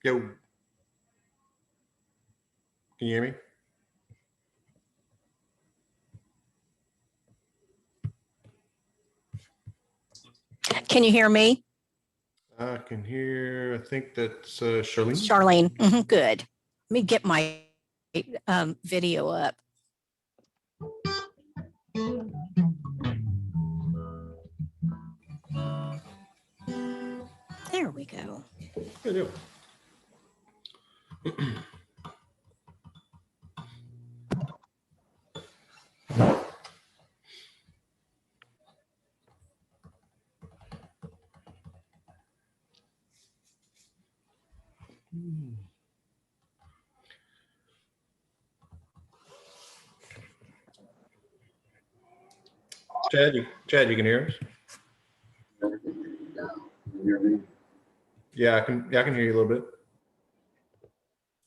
Yo, can you hear me? Can you hear me? I can hear, I think that's Charlene. Charlene, good. Let me get my video up. There we go. Good deal. Chad, you can hear us? Hear me? Yeah, I can hear you a little bit.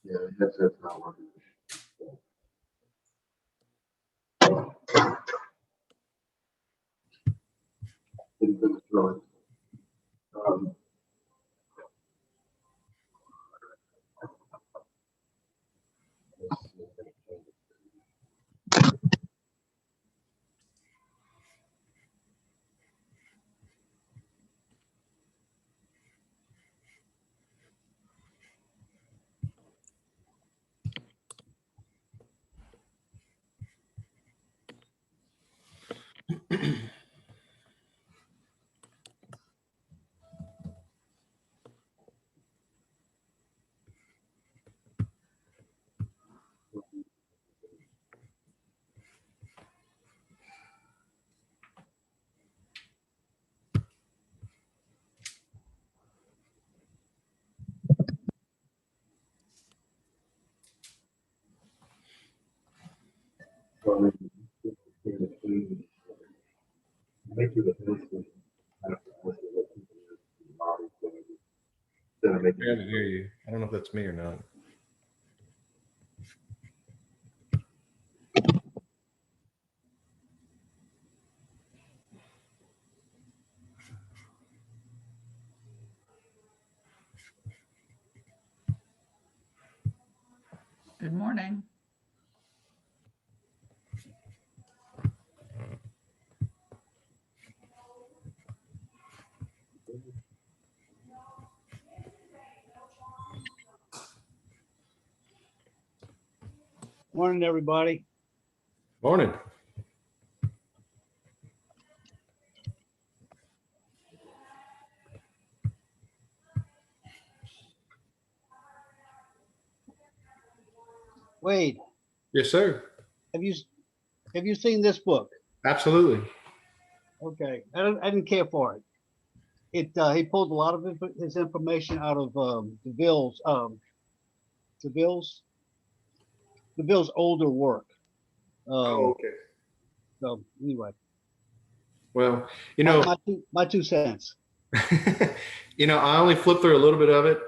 Yeah, the headset's not working. Didn't finish drawing. Let's see if I can change it. Well, make sure that this is after what people use in the body, so instead of making I can hear you. I don't know if that's me or not. Good morning. Morning, everybody. Morning. Wade, Yes, sir. have you seen this book? Absolutely. Okay, I didn't care for it. He pulled a lot of his information out of DeVille's older work. Okay. So anyway, Well, you know, my 2 cents. I only flipped through a little bit of it.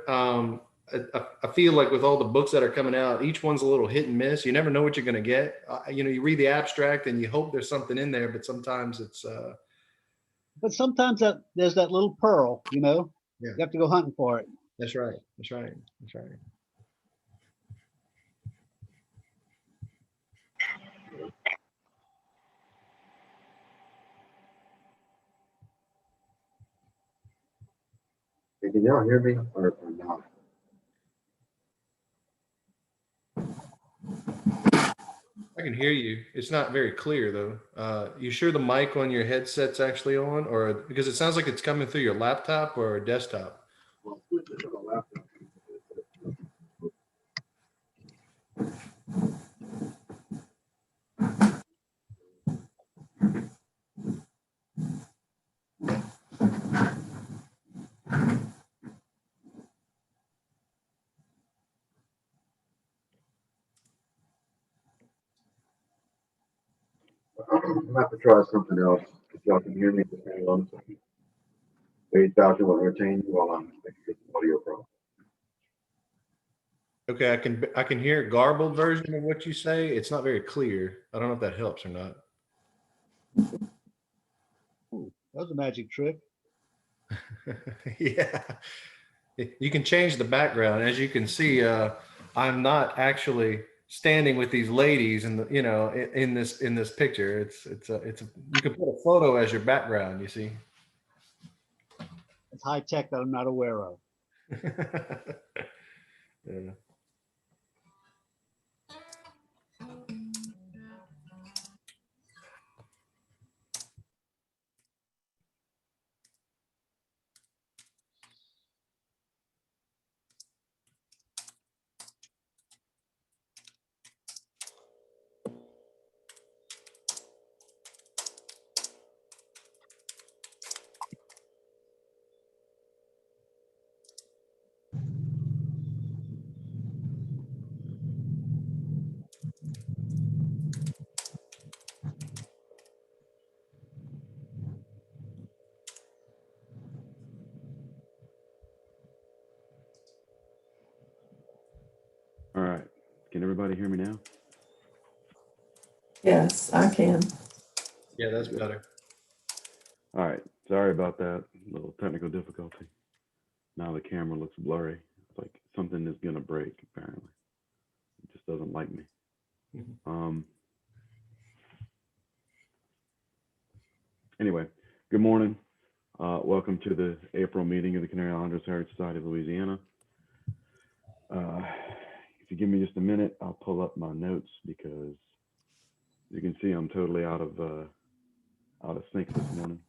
I feel like with all the books that are coming out, each one's a little hit and miss. You never know what you're going to get. You read the abstract and you hope there's something in there, but sometimes it's. But sometimes there's that little pearl, Yeah. You have to go hunting for it. That's right. That's right. That's right. Hey, can y'all hear me or not? I can hear you. It's not very clear though. You sure the mic on your headset's actually on, or because it sounds like it's coming through your laptop or desktop? Well, switch it to the laptop. I'm gonna have to try something else. If y'all can hear me, just hang on a second. Hey, Josh, will entertain you while I'm making this audio problem. Okay, I can hear a garbled version of what you say. It's not very clear. I don't know if that helps or not. Ooh, that was a magic trick. Yeah. You can change the background. As you can see, I'm not actually standing with these ladies in the, in this picture. You can put a photo as your background, you see. It's high tech that I'm not aware of. Yeah. All right. Can everybody hear me now? Yes, I can. Yeah, that's better. All right. Sorry about that. Little technical difficulty. Now the camera looks blurry. It's like something is gonna break, apparently. It just doesn't like me. Mhm. Anyway, good morning. Welcome to the April meeting of the Canary Islanders Heritage Society of Louisiana. If you give me just a minute, I'll pull up my notes because you can see I'm totally out of sync this morning.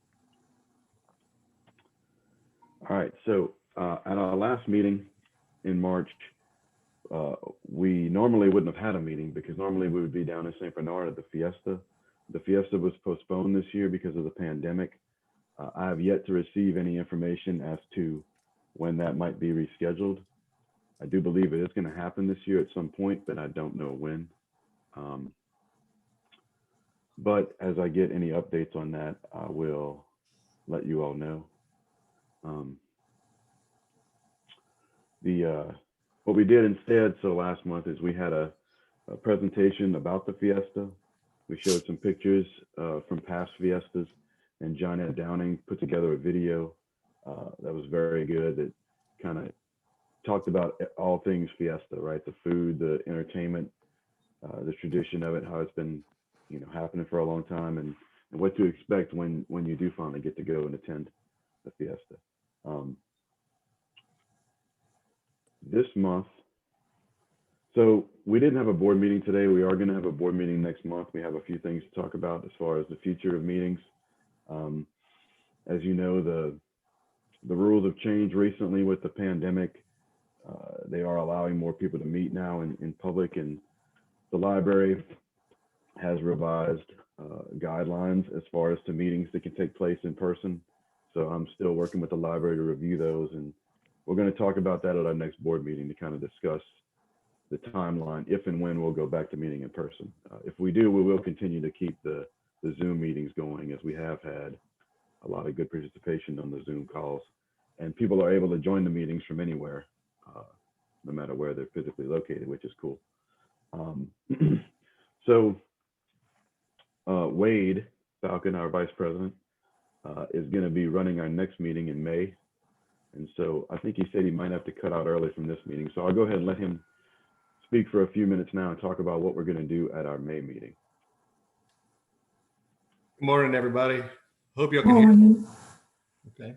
All right, so at our last meeting in March, we normally wouldn't have had a meeting because normally we would be down in St. Bernard at the Fiesta. The Fiesta was postponed this year because of the pandemic. I have yet to receive any information as to when that might be rescheduled. I do believe it is going to happen this year at some point, but I don't know when. But as I get any updates on that, I will let you all know. What we did instead, so last month, is we had a presentation about the Fiesta. We showed some pictures from past Fiestas, and John Ed Downing put together a video that was very good that kind of talked about all things Fiesta, right? The food, the entertainment, the tradition of it, how it's been, happening for a long time, and what to expect when you do finally get to go and attend the Fiesta. This month, so we didn't have a board meeting today. We are going to have a board meeting next month. We have a few things to talk about as far as the future of meetings. As you know, the rules have changed recently with the pandemic. They are allowing more people to meet now in public, and the library has revised guidelines as far as to meetings that can take place in person. So I'm still working with the library to review those, and we're going to talk about that at our next board meeting to kind of discuss the timeline if and when we'll go back to meeting in person. If we do, we will continue to keep the Zoom meetings going, as we have had a lot of good participation on the Zoom calls, and people are able to join the meetings from anywhere, no matter where they're physically located, which is cool. So Wade Falcon, our vice president, is going to be running our next meeting in May. And so I think he said he might have to cut out early from this meeting. So I'll go ahead and let him speak for a few minutes now and talk about what we're going to do at our May meeting. Good morning, everybody. Hope y'all can hear me. Okay.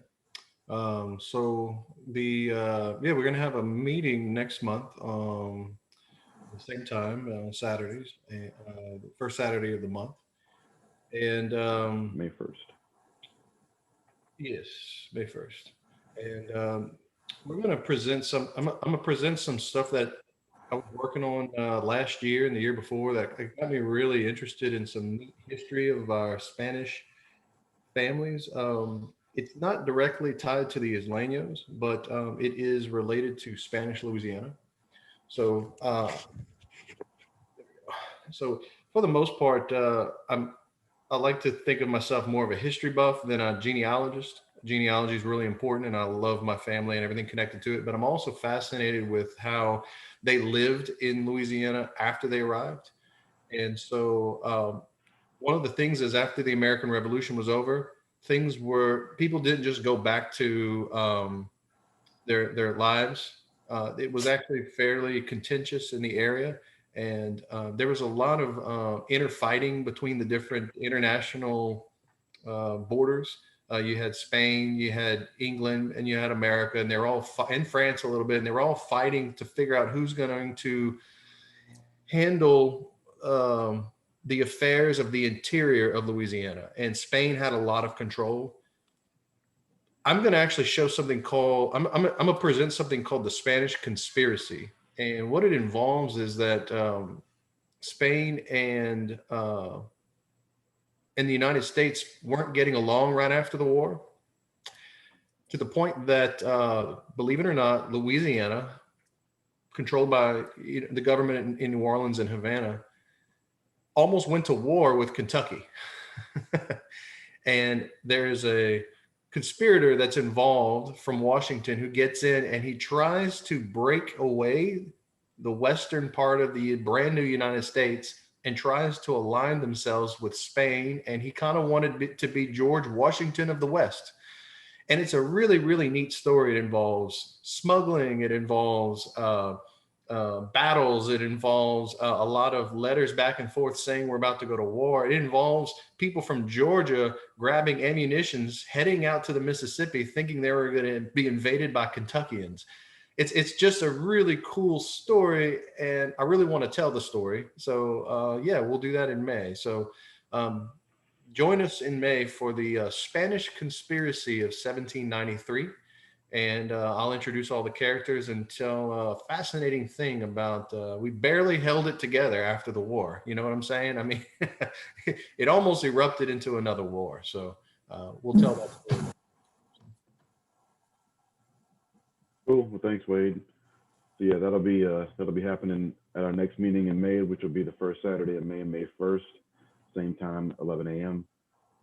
So we're gonna have a meeting next month, the same time on Saturdays, the first Saturday of the month, and May 1st. yes, May 1st, and we're gonna present some. I'm gonna present some stuff that I was working on last year and the year before that got me really interested in some neat history of our Spanish families. It's not directly tied to the Isleños, but it is related to Spanish Louisiana. So, so for the most part, I like to think of myself more of a history buff than a genealogist. Genealogy is really important, and I love my family and everything connected to it. But I'm also fascinated with how they lived in Louisiana after they arrived. And so, one of the things is after the American Revolution was over, people didn't just go back to their lives. It was actually fairly contentious in the area, and there was a lot of inner fighting between the different international borders. You had Spain, you had England, and you had America, and they're all in France a little bit, and they were all fighting to figure out who's going to handle the affairs of the interior of Louisiana. And Spain had a lot of control. I'm going to actually show something called, I'm going to present something called the Spanish Conspiracy. And what it involves is that Spain and the United States weren't getting along right after the war, to the point that, believe it or not, Louisiana, controlled by the government in New Orleans and Havana, almost went to war with Kentucky. And there's a conspirator that's involved from Washington who gets in and he tries to break away the western part of the brand new United States and tries to align themselves with Spain. And he kind of wanted to be George Washington of the West. And it's a really, really neat story. It involves smuggling. It involves battles. It involves a lot of letters back and forth saying we're about to go to war. It involves people from Georgia grabbing ammunitions, heading out to the Mississippi, thinking they were going to be invaded by Kentuckians. It's just a really cool story, and I really want to tell the story. So yeah, we'll do that in May. So join us in May for the Spanish Conspiracy of 1793. And I'll introduce all the characters and tell a fascinating thing about we barely held it together after the war. You know what I'm saying? I mean, it almost erupted into another war. So we'll tell that story. Cool. Well, thanks, Wade. So yeah, that'll be happening at our next meeting in May, which will be the first Saturday of May, May 1st, same time, 11 a.m.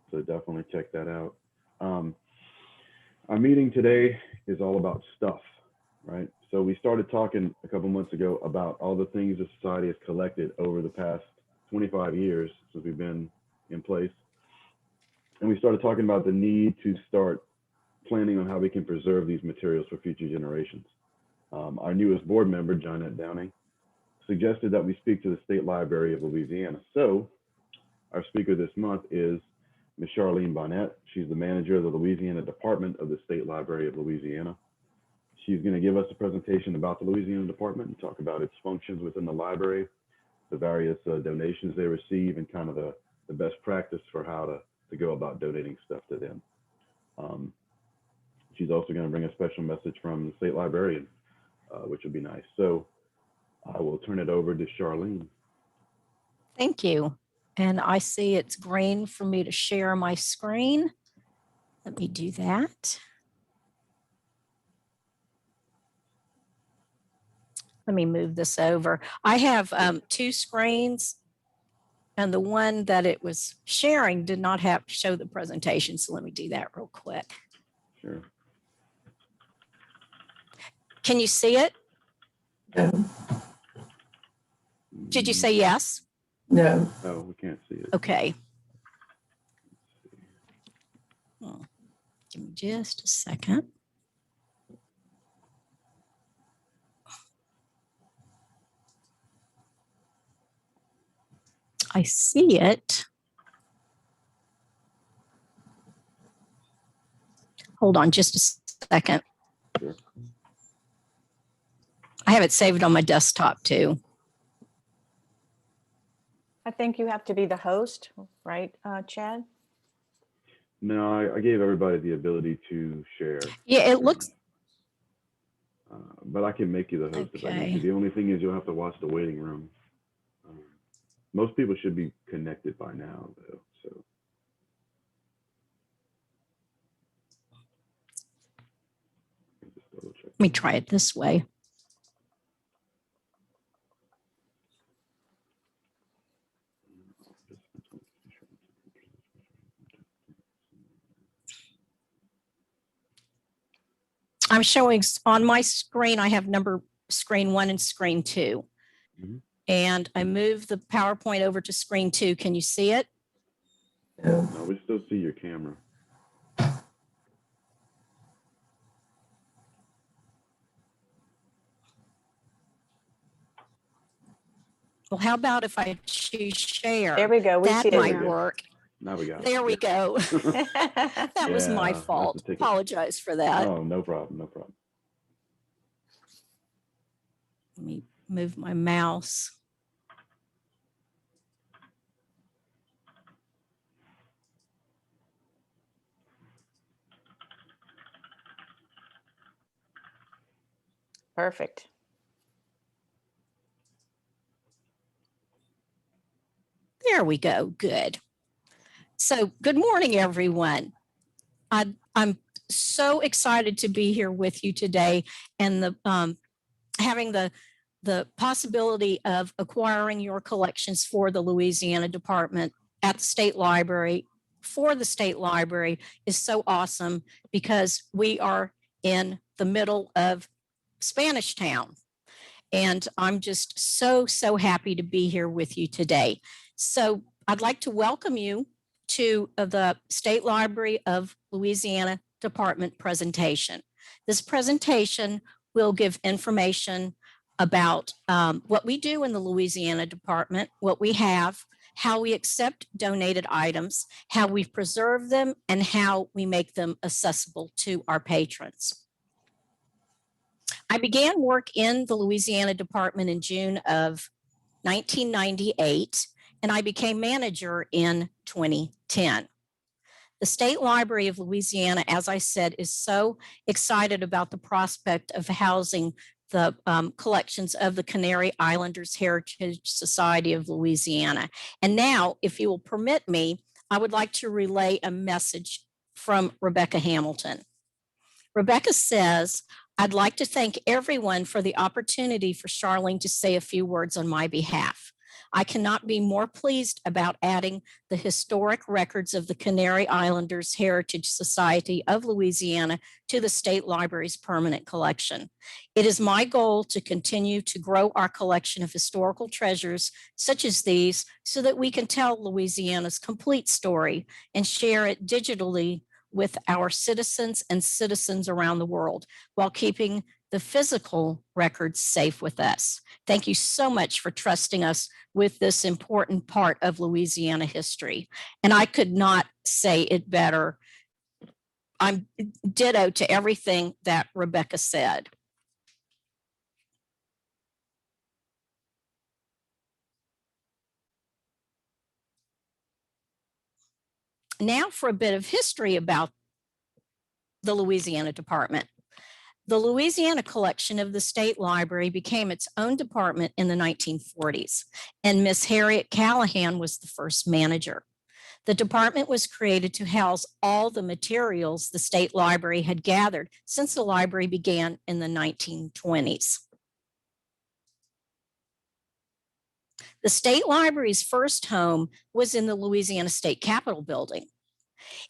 So definitely check that out. Our meeting today is all about stuff, right? So we started talking a couple months ago about all the things that society has collected over the past 25 years since we've been in place. And we started talking about the need to start planning on how we can preserve these materials for future generations. Our newest board member, Johnette Downing, suggested that we speak to the State Library of Louisiana. So our speaker this month is Ms. Charlene Bonnet. She's the manager of the Louisiana Department of the State Library of Louisiana. She's going to give us a presentation about the Louisiana Department and talk about its functions within the library, the various donations they receive, and kind of the best practice for how to go about donating stuff to them. She's also going to bring a special message from the state librarian, which will be nice. So I will turn it over to Charlene. Thank you. And I see it's green for me to share my screen. Let me do that. Let me move this over. I have two screens, and the one that it was sharing did not have to show the presentation. So let me do that real quick. Sure. Can you see it? No, Did you say yes? no. No, we can't see it. Okay. Give me just a second. I see it. Hold on just a second. Sure. I have it saved on my desktop too. I think you have to be the host, right, Chad? No, I gave everybody the ability to share. Yeah, it looks. But I can make you the host if I need Okay. to. The only thing is you'll have to watch the waiting room. Most people should be connected by now, though. So. Just double check. Let me try it this way. I'm showing on my screen, I have screen 1 and screen 2. Mhm. And I move the PowerPoint over to screen 2. Can you see it? No. No, we still see your camera. Well, how about if I choose share? There we go. We That see it might now. work. Now we got it. There we go. Yeah. That was my Yeah, that's fault. the ticket. Apologize for that. Oh, no problem, no problem. Let me move my mouse. Perfect. There we go. Good. So good morning, everyone. I'm so excited to be here with you today and having the possibility of acquiring your collections for the Louisiana Department at the State Library for the State Library is so awesome because we are in the middle of Spanish Town. And I'm just so happy to be here with you today. So I'd like to welcome you to the State Library of Louisiana Department presentation. This presentation will give information about what we do in the Louisiana Department, what we have, how we accept donated items, how we preserve them, and how we make them accessible to our patrons. I began work in the Louisiana Department in June of 1998, and I became manager in 2010. The State Library of Louisiana, as I said, is so excited about the prospect of housing the collections of the Canary Islanders Heritage Society of Louisiana. And now, if you will permit me, I would like to relay a message from Rebecca Hamilton. Rebecca says, I'd like to thank everyone for the opportunity for Charlene to say a few words on my behalf. I cannot be more pleased about adding the historic records of the Canary Islanders Heritage Society of Louisiana to the State Library's permanent collection. It is my goal to continue to grow our collection of historical treasures such as these so that we can tell Louisiana's complete story and share it digitally with our citizens and citizens around the world while keeping the physical records safe with us. Thank you so much for trusting us with this important part of Louisiana history. And I could not say it better. I'm ditto to everything that Rebecca said. Now for a bit of history about the Louisiana Department. The Louisiana collection of the State Library became its own department in the 1940s, and Miss Harriet Callahan was the first manager. The department was created to house all the materials the State Library had gathered since the library began in the 1920s. The State Library's first home was in the Louisiana State Capitol building.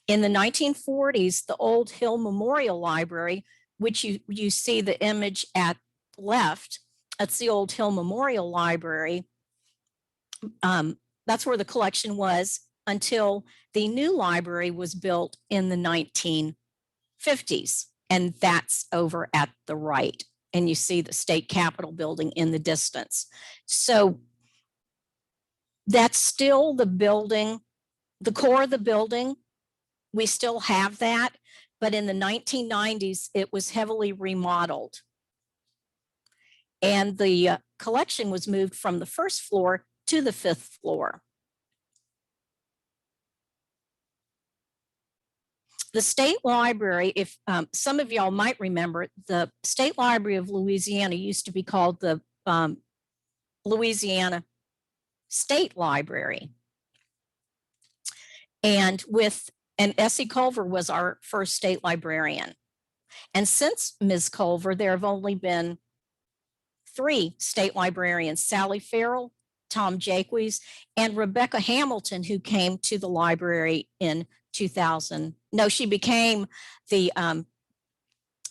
In the 1940s, the Old Hill Memorial Library, which you see the image at left, that's the Old Hill Memorial Library. That's where the collection was until the new library was built in the 1950s. And that's over at the right. And you see the State Capitol building in the distance. So that's still the building, the core of the building. We still have that, but in the 1990s, it was heavily remodeled. And the collection was moved from the first floor to the fifth floor. The State Library, if some of y'all might remember, the State Library of Louisiana used to be called the Louisiana State Library. And Essie Culver was our first state librarian. And since Ms. Culver, there have only been 3 state librarians, Sally Farrell, Tom Jaques, and Rebecca Hamilton, who came to the library in 2000. No, she became the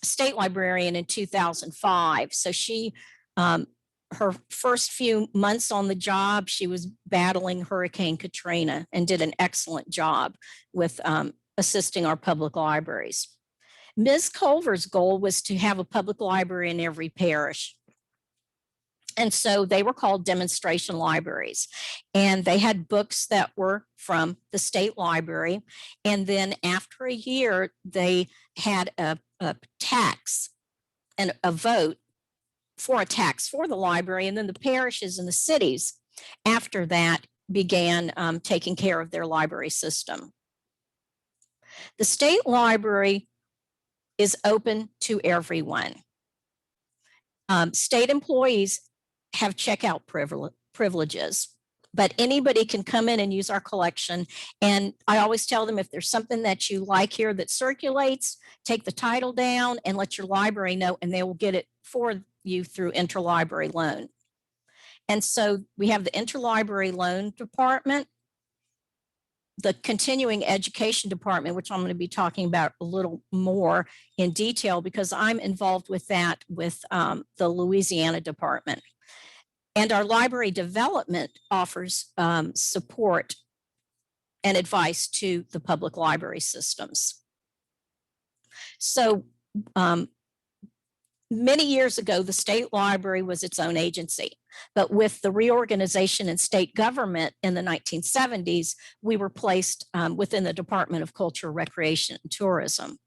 state librarian in 2005. So she, her first few months on the job, she was battling Hurricane Katrina and did an excellent job with assisting our public libraries. Ms. Culver's goal was to have a public library in every parish. And so they were called demonstration libraries. And they had books that were from the state library. And then after a year, they had a tax and a vote for a tax for the library. And then the parishes and the cities after that began taking care of their library system. The state library is open to everyone. State employees have checkout privileges, but anybody can come in and use our collection. And I always tell them, if there's something that you like here that circulates, take the title down and let your library know, and they will get it for you through interlibrary loan. And so we have the interlibrary loan department, the continuing education department, which I'm going to be talking about a little more in detail because I'm involved with that with the Louisiana department. And our library development offers support and advice to the public library systems. So many years ago, the state library was its own agency, but with the reorganization in state government in the 1970s, we were placed within the Department of Culture, Recreation, and Tourism.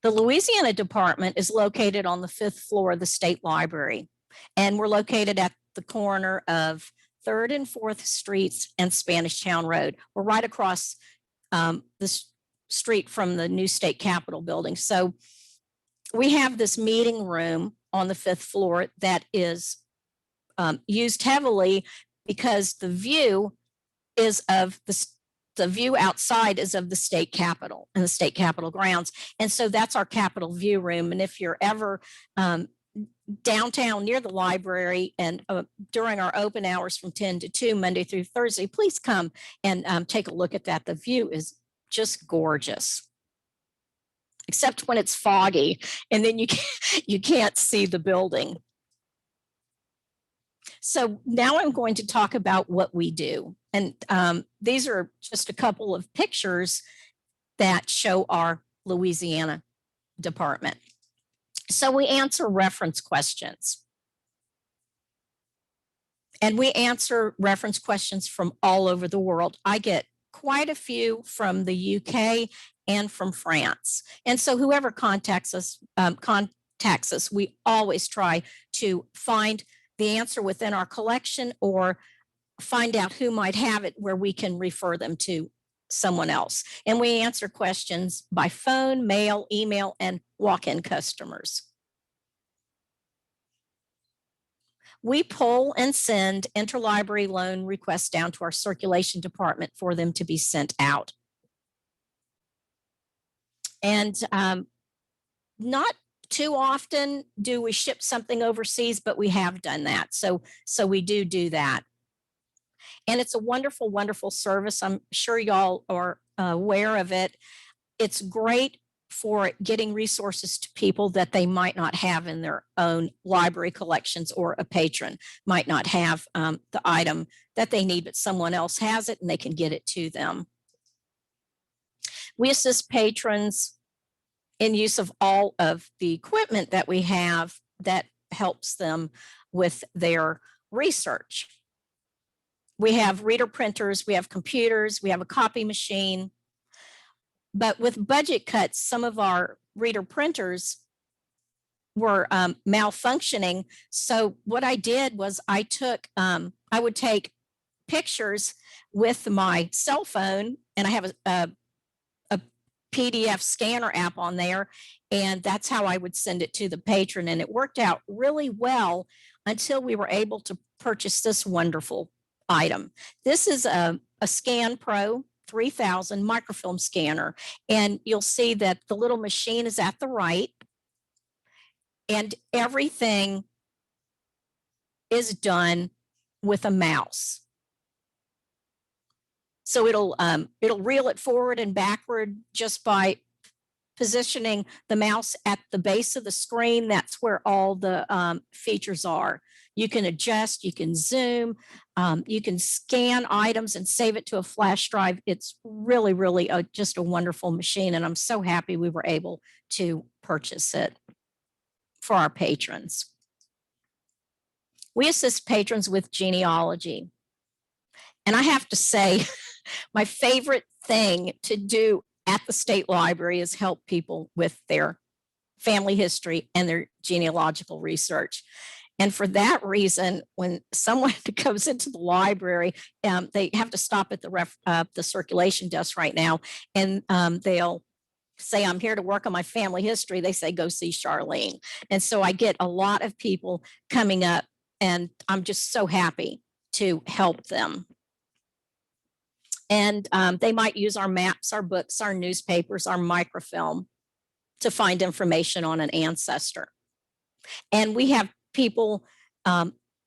The Louisiana department is located on the 5th floor of the state library, and we're located at the corner of 3rd and 4th Streets and Spanish Town Road. We're right across the street from the new state capitol building. So we have this meeting room on the 5th floor that is used heavily because the view is of the view outside is of the state capitol and the state capitol grounds. And so that's our capitol view room. And if you're ever downtown near the library and during our open hours from 10 to 2, Monday through Thursday, please come and take a look at that. The view is just gorgeous, except when it's foggy and then you can't see the building. So now I'm going to talk about what we do. And these are just a couple of pictures that show our Louisiana department. So we answer reference questions. And we answer reference questions from all over the world. I get quite a few from the UK and from France. And so whoever contacts us, we always try to find the answer within our collection or find out who might have it where we can refer them to someone else. And we answer questions by phone, mail, email, and walk-in customers. We pull and send interlibrary loan requests down to our circulation department for them to be sent out. And not too often do we ship something overseas, but we have done that. So we do that. And it's a wonderful, wonderful service. I'm sure y'all are aware of it. It's great for getting resources to people that they might not have in their own library collections, or a patron might not have the item that they need, but someone else has it and they can get it to them. We assist patrons in use of all of the equipment that we have that helps them with their research. We have reader printers, we have computers, we have a copy machine. But with budget cuts, some of our reader printers were malfunctioning. So what I did was I would take pictures with my cell phone, and I have a PDF scanner app on there, and that's how I would send it to the patron. And it worked out really well until we were able to purchase this wonderful item. This is a Scan Pro 3000 microfilm scanner, and you'll see that the little machine is at the right, and everything is done with a mouse. So it'll reel it forward and backward just by positioning the mouse at the base of the screen. That's where all the features are. You can adjust, you can zoom, you can scan items and save it to a flash drive. It's really, really just a wonderful machine. And I'm so happy we were able to purchase it for our patrons. We assist patrons with genealogy. And I have to say, my favorite thing to do at the state library is help people with their family history and their genealogical research. And for that reason, when someone comes into the library, they have to stop at the circulation desk right now, and they'll say, I'm here to work on my family history. They say, go see Charlene. And so I get a lot of people coming up, and I'm just so happy to help them. And they might use our maps, our books, our newspapers, our microfilm to find information on an ancestor. And we have people,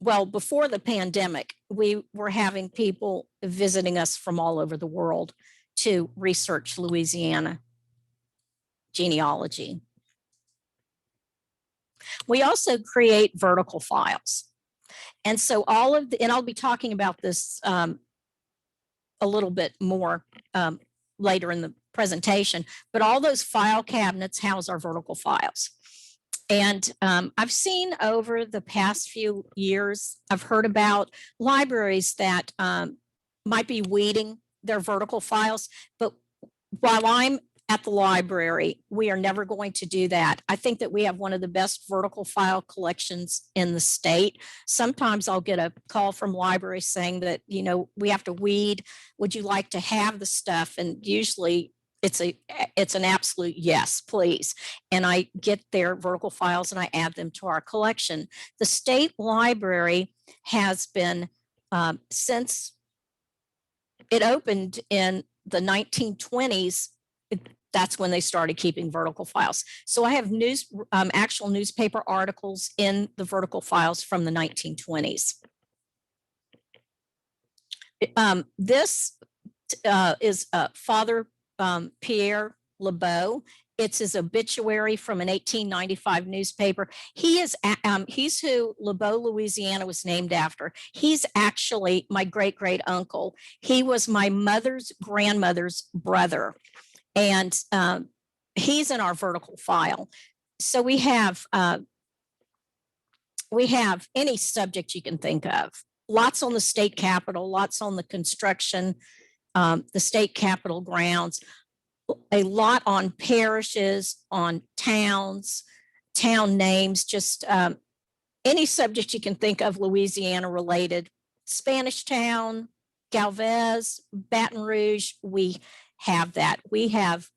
well, before the pandemic, we were having people visiting us from all over the world to research Louisiana genealogy. We also create vertical files. And so all of the, and I'll be talking about this a little bit more later in the presentation, but all those file cabinets house our vertical files. And I've seen over the past few years, I've heard about libraries that might be weeding their vertical files, but while I'm at the library, we are never going to do that. I think that we have one of the best vertical file collections in the state. Sometimes I'll get a call from libraries saying that, you know, we have to weed. Would you like to have the stuff? And usually it's an absolute yes, please. And I get their vertical files and I add them to our collection. The state library has been, since it opened in the 1920s, that's when they started keeping vertical files. So I have actual newspaper articles in the vertical files from the 1920s. This is Father Pierre Lebeau. It's his obituary from an 1895 newspaper. He's who Lebeau, Louisiana was named after. He's actually my great uncle. He was my mother's grandmother's brother. And he's in our vertical file. So we have any subject you can think of. Lots on the state capitol, lots on the construction, the state capitol grounds, a lot on parishes, on towns, town names, just any subject you can think of Louisiana related. Spanish Town, Galvez, Baton Rouge, we have that. We have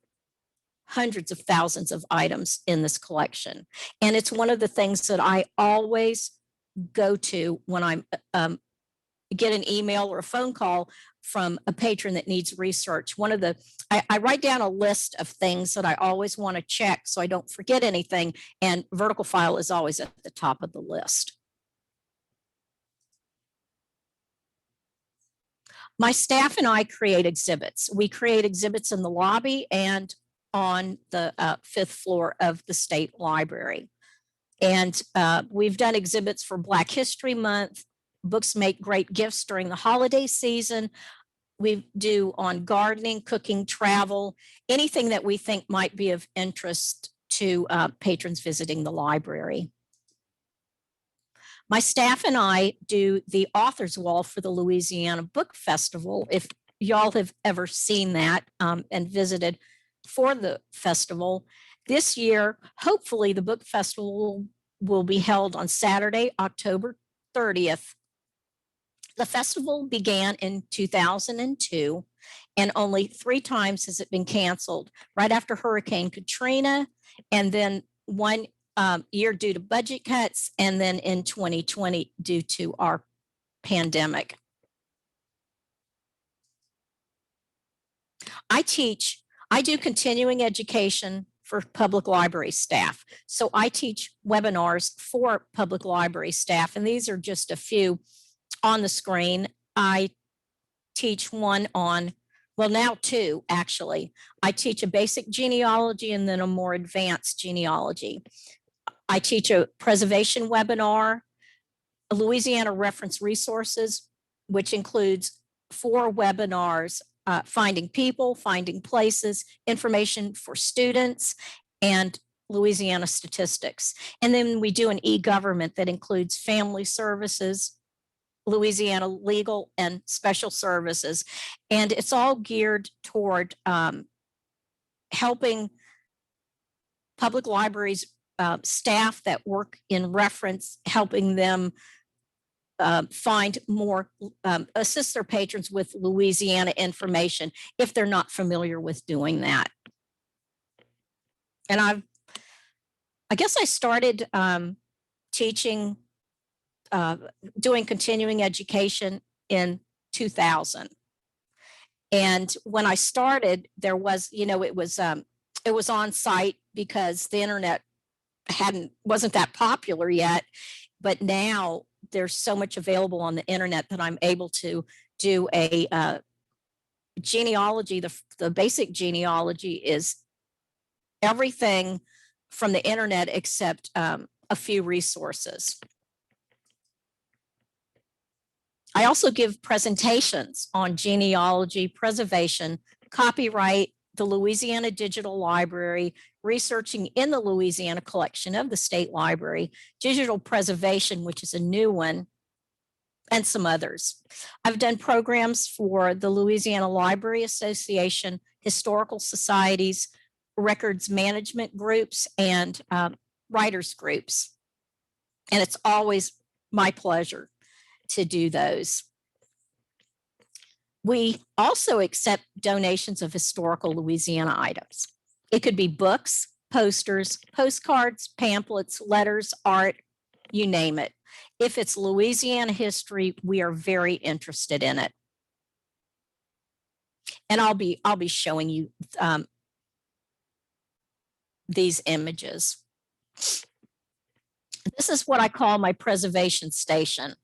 hundreds of thousands of items in this collection. And it's one of the things that I always go to when I'm get an email or a phone call from a patron that needs research. I write down a list of things that I always want to check so I don't forget anything. And vertical file is always at the top of the list. My staff and I create exhibits. We create exhibits in the lobby and on the 5th floor of the state library. And we've done exhibits for Black History Month. Books make great gifts during the holiday season. We do on gardening, cooking, travel, anything that we think might be of interest to patrons visiting the library. My staff and I do the author's wall for the Louisiana Book Festival. If y'all have ever seen that and visited for the festival, this year, hopefully the book festival will be held on Saturday, October 30th. The festival began in 2002, and only 3 times has it been canceled, right after Hurricane Katrina, and then one year due to budget cuts, and then in 2020 due to our pandemic. I do continuing education for public library staff. So I teach webinars for public library staff, and these are just a few on the screen. I teach one on, well, now 2 actually. I teach a basic genealogy and then a more advanced genealogy. I teach a preservation webinar, a Louisiana reference resources, which includes 4 webinars, finding people, finding places, information for students, and Louisiana statistics. And then we do an e-government that includes family services, Louisiana legal and special services. And it's all geared toward helping public libraries staff that work in reference, helping them find more, assist their patrons with Louisiana information if they're not familiar with doing that. And I guess I started teaching, doing continuing education in 2000. And when I started, there was, it was on site because the internet wasn't that popular yet. But now there's so much available on the internet that I'm able to do a genealogy. The basic genealogy is everything from the internet except a few resources. I also give presentations on genealogy, preservation, copyright, the Louisiana Digital Library, researching in the Louisiana collection of the State Library, digital preservation, which is a new one, and some others. I've done programs for the Louisiana Library Association, historical societies, records management groups, and writers groups. And it's always my pleasure to do those. We also accept donations of historical Louisiana items. It could be books, posters, postcards, pamphlets, letters, art, you name it. If it's Louisiana history, we are very interested in it. And I'll be showing you these images. This is what I call my preservation station.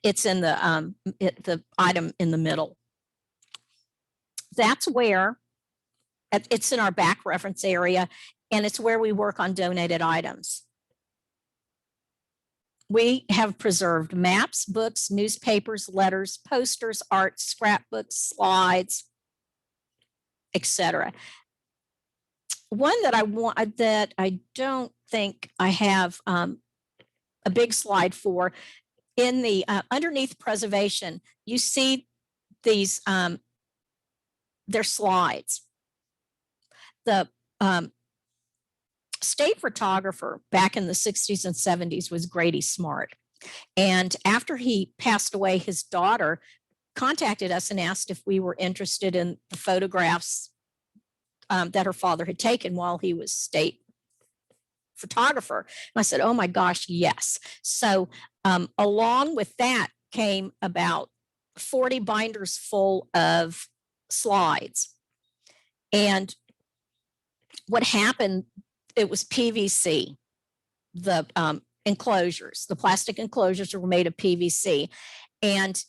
It's in the item in the middle. That's where it's in our back reference area, and it's where we work on donated items. We have preserved maps, books, newspapers, letters, posters, art, scrapbooks, slides, etc. One that I don't think I have a big slide for. In the underneath preservation, you see these, they're slides. The state photographer back in the 60s and 70s was Grady Smart. And after he passed away, his daughter contacted us and asked if we were interested in the photographs that her father had taken while he was state photographer. And I said, oh my gosh, yes. So along with that came about 40 binders full of slides. And what happened, it was PVC, the enclosures, the plastic enclosures were made of PVC, and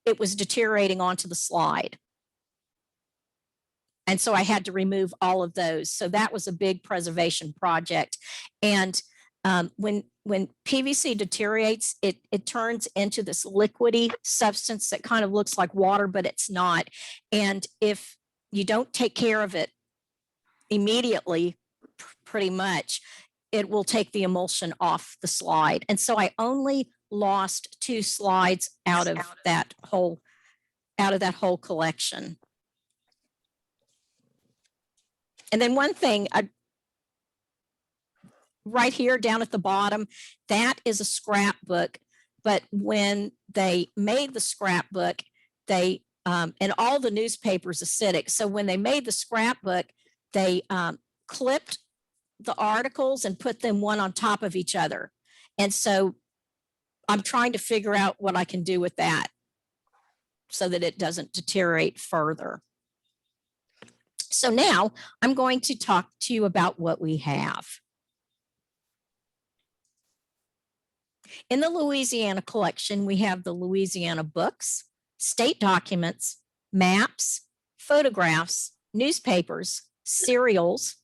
it was deteriorating onto the slide. And so I had to remove all of those. So that was a big preservation project. And when PVC deteriorates, it turns into this liquidy substance that kind of looks like water, but it's not. And if you don't take care of it immediately, pretty much, it will take the emulsion off the slide. And so I only lost 2 slides out of that whole collection. And then one thing, right here down at the bottom, that is a scrapbook. But when they made the scrapbook, they, and all the newspapers acidic. So when they made the scrapbook, they clipped the articles and put them one on top of each other. And so I'm trying to figure out what I can do with that so that it doesn't deteriorate further. So now I'm going to talk to you about what we have. In the Louisiana collection, we have the Louisiana books, state documents, maps, photographs, newspapers, serials,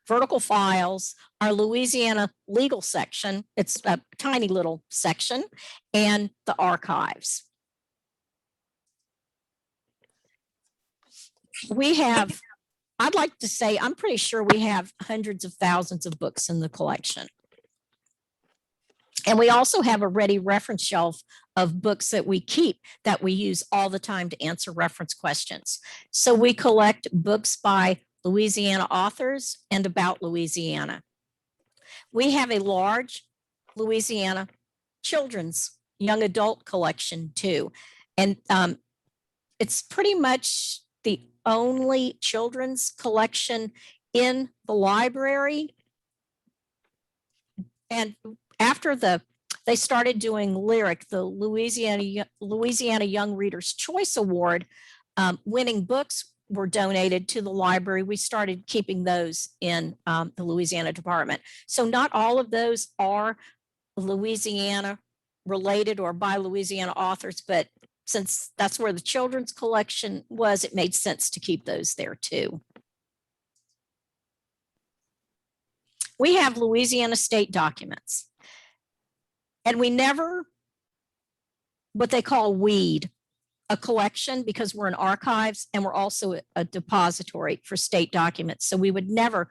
vertical files, our Louisiana legal section, it's a tiny little section, and the archives. We have I'd like to say, I'm pretty sure we have hundreds of thousands of books in the collection. And we also have a ready reference shelf of books that we keep that we use all the time to answer reference questions. So we collect books by Louisiana authors and about Louisiana. We have a large Louisiana children's young adult collection too. And it's pretty much the only children's collection in the library. And after they started doing Lyric, the Louisiana Young Readers Choice Award, winning books were donated to the library. We started keeping those in the Louisiana department. So not all of those are Louisiana related or by Louisiana authors, but since that's where the children's collection was, it made sense to keep those there too. We have Louisiana state documents, and we never, what they call weed, a collection, because we're in archives and we're also a depository for state documents. So we would never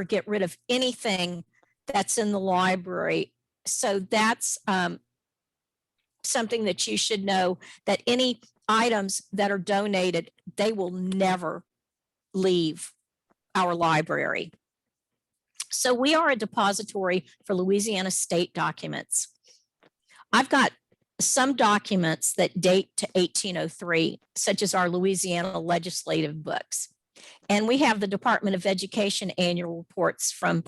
get rid of anything that's in the library. So that's something that you should know, that any items that are donated, they will never leave our library. So we are a depository for Louisiana state documents. I've got some documents that date to 1803, such as our Louisiana legislative books. And we have the Department of Education annual reports from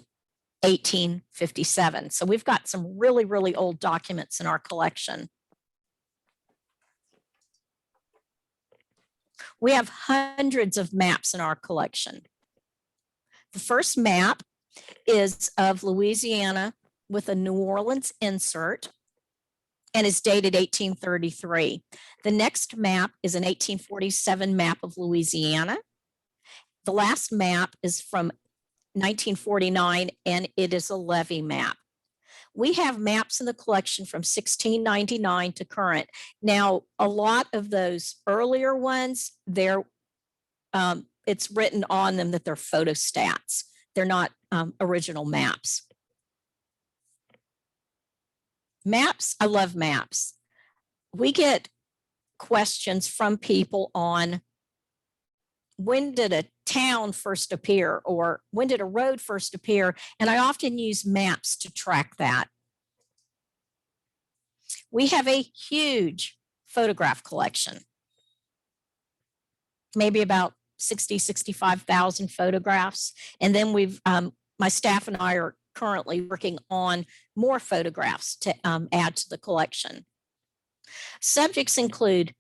1857. So we've got some really, really old documents in our collection. We have hundreds of maps in our collection. The first map is of Louisiana with a New Orleans insert and is dated 1833. The next map is an 1847 map of Louisiana. The last map is from 1949, and it is a levee map. We have maps in the collection from 1699 to current. Now, a lot of those earlier ones, it's written on them that they're photostats. They're not original maps. Maps, I love maps. We get questions from people on when did a town first appear, or when did a road first appear? And I often use maps to track that. We have a huge photograph collection, maybe about 65,000 photographs. And then my staff and I are currently working on more photographs to add to the collection. Subjects include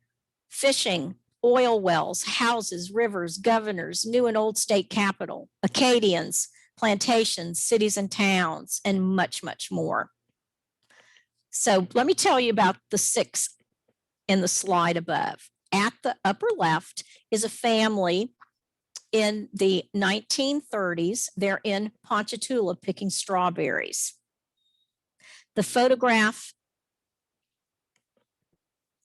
fishing, oil wells, houses, rivers, governors, new and old state capital, Acadians, plantations, cities and towns, and much, much more. So let me tell you about the 6 in the slide above. At the upper left is a family in the 1930s. They're in Ponchatoula picking strawberries. The photograph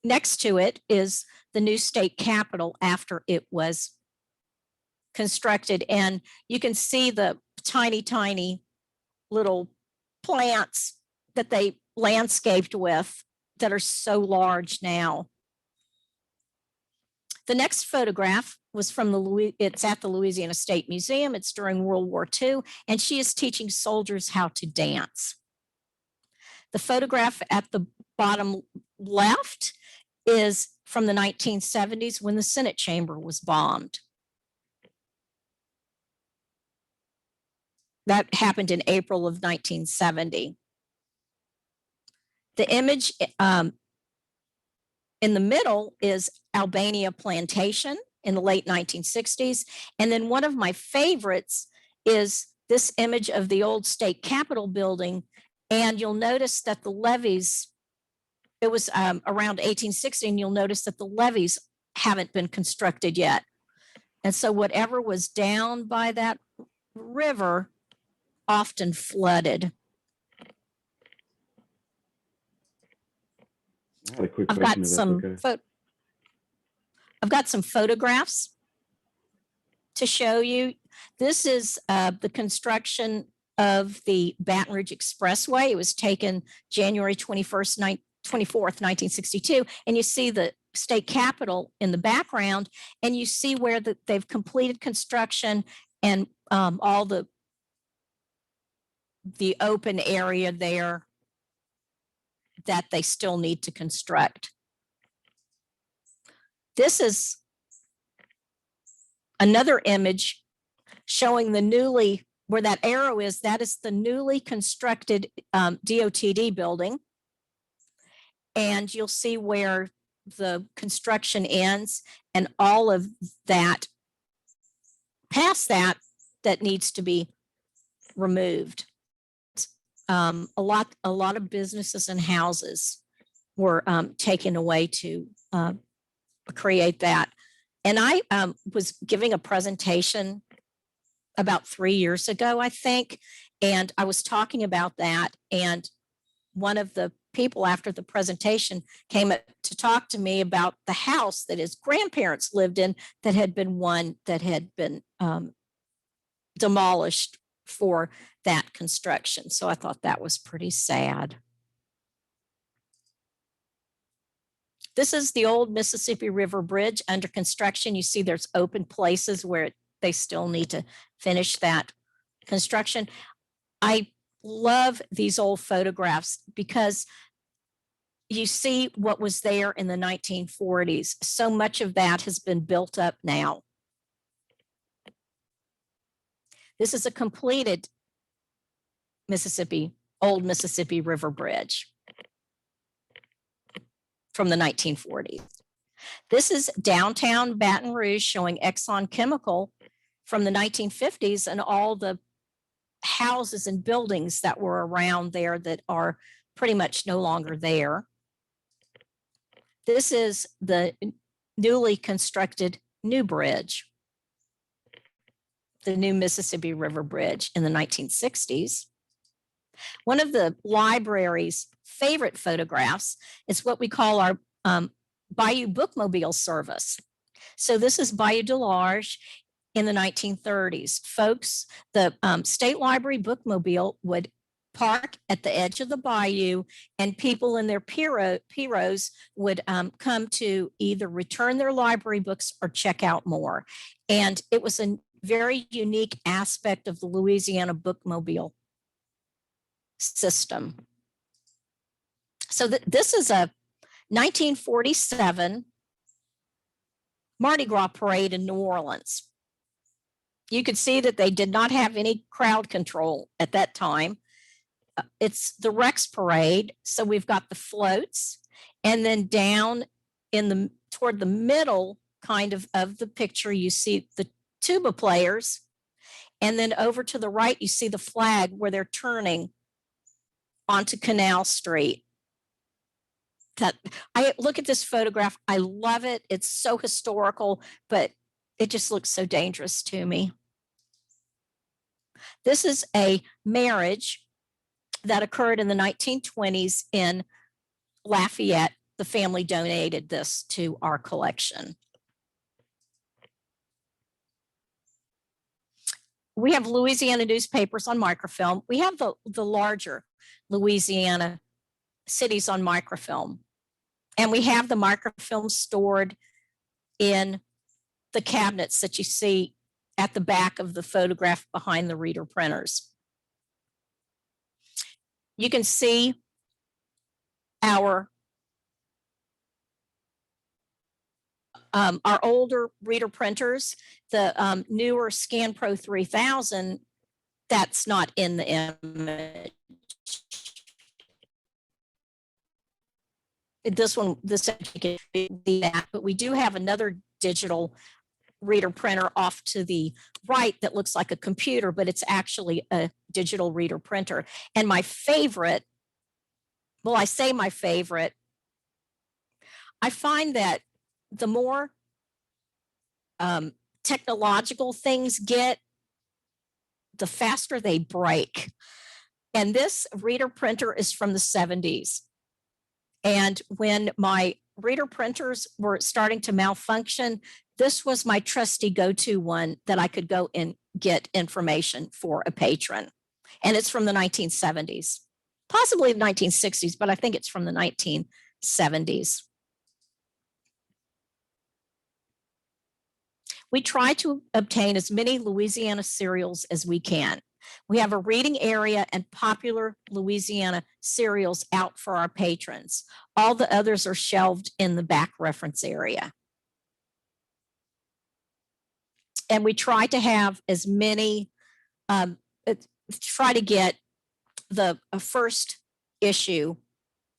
next to it is the new state capitol after it was constructed. And you can see the tiny, tiny little plants that they landscaped with that are so large now. The next photograph was from it's at the Louisiana State Museum. It's during World War II, and she is teaching soldiers how to dance. The photograph at the bottom left is from the 1970s when the Senate chamber was bombed. That happened in April of 1970. The image in the middle is Albania Plantation in the late 1960s. And then one of my favorites is this image of the old state capitol building. And you'll notice that the levees, it was around 1860, and you'll notice that the levees haven't been constructed yet. And so whatever was down by that river often flooded. I had a quick I've question. got If that's some okay. I've got some photographs to show you. This is the construction of the Baton Rouge Expressway. It was taken January 24th, 1962. And you see the state capitol in the background, and you see where they've completed construction and all the open area there that they still need to construct. This is another image showing the newly, where that arrow is, that is the newly constructed DOTD building. And you'll see where the construction ends and all of that, past that, that needs to be removed. A lot of businesses and houses were taken away to create that. And I was giving a presentation about 3 years ago, I think, and I was talking about that. And one of the people after the presentation came up to talk to me about the house that his grandparents lived in that had been one that had been demolished for that construction. So I thought that was pretty sad. This is the old Mississippi River Bridge under construction. You see there's open places where they still need to finish that construction. I love these old photographs because you see what was there in the 1940s. So much of that has been built up now. This is a completed old Mississippi River Bridge from the 1940s. This is downtown Baton Rouge showing Exxon Chemical from the 1950s and all the houses and buildings that were around there that are pretty much no longer there. This is the newly constructed new bridge, the new Mississippi River Bridge in the 1960s. One of the library's favorite photographs is what we call our Bayou Bookmobile service. So this is Bayou Delarge in the 1930s. Folks, the State Library Bookmobile would park at the edge of the bayou, and people in their pirogues would come to either return their library books or check out more. And it was a very unique aspect of the Louisiana Bookmobile system. So this is a 1947 Mardi Gras parade in New Orleans. You could see that they did not have any crowd control at that time. It's the Rex Parade. So we've got the floats, and then down toward the middle kind of the picture, you see the tuba players. And then over to the right, you see the flag where they're turning onto Canal Street. I look at this photograph. I love it. It's so historical, but it just looks so dangerous to me. This is a marriage that occurred in the 1920s in Lafayette. The family donated this to our collection. We have Louisiana newspapers on microfilm. We have the larger Louisiana cities on microfilm. And we have the microfilm stored in the cabinets that you see at the back of the photograph behind the reader printers. You can see our older reader printers, the newer Scan Pro 3000, that's not in the image. This can be that, but we do have another digital reader printer off to the right that looks like a computer, but it's actually a digital reader printer. And my favorite, well, I say my favorite, I find that the more technological things get, the faster they break. And this reader printer is from the 70s. And when my reader printers were starting to malfunction, This was my trusty go-to one that I could go and get information for a patron. And it's from the 1970s, possibly the 1960s, but I think it's from the 1970s. We try to obtain as many Louisiana serials as we can. We have a reading area and popular Louisiana serials out for our patrons. All the others are shelved in the back reference area. And we try to have as many, try to get the first issue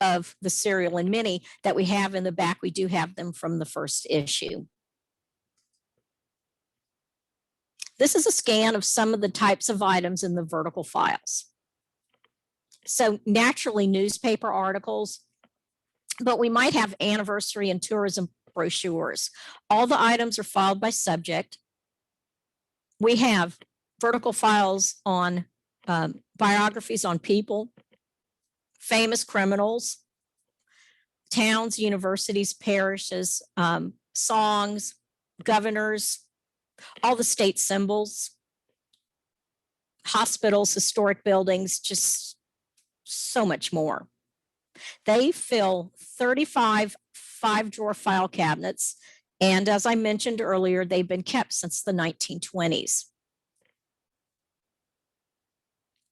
of the serial, and many that we have in the back, we do have them from the first issue. This is a scan of some of the types of items in the vertical files. So naturally, newspaper articles, but we might have anniversary and tourism brochures. All the items are filed by subject. We have vertical files on biographies on people, famous criminals, towns, universities, parishes, songs, governors, all the state symbols, hospitals, historic buildings, just so much more. They fill 35 5-drawer file cabinets. And as I mentioned earlier, they've been kept since the 1920s.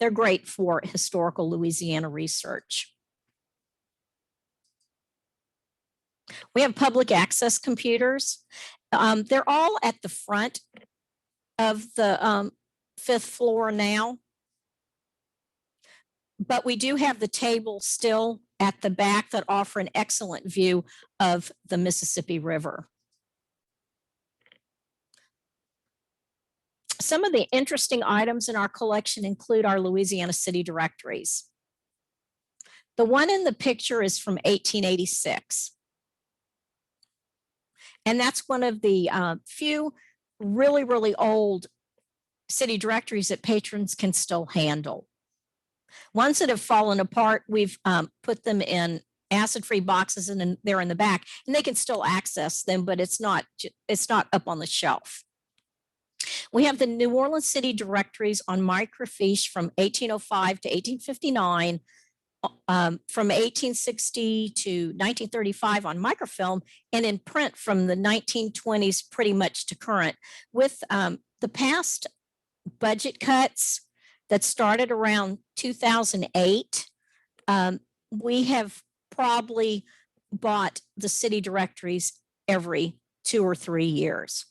They're great for historical Louisiana research. We have public access computers. They're all at the front of the 5th floor now. But we do have the table still at the back that offer an excellent view of the Mississippi River. Some of the interesting items in our collection include our Louisiana city directories. The one in the picture is from 1886. And that's one of the few really, really old city directories that patrons can still handle. Ones that have fallen apart, we've put them in acid-free boxes and they're in the back, and they can still access them, but it's not up on the shelf. We have the New Orleans city directories on microfiche from 1805 to 1859, from 1860 to 1935 on microfilm, and in print from the 1920s pretty much to current. With the past budget cuts that started around 2008, we have probably bought the city directories every 2 or 3 years.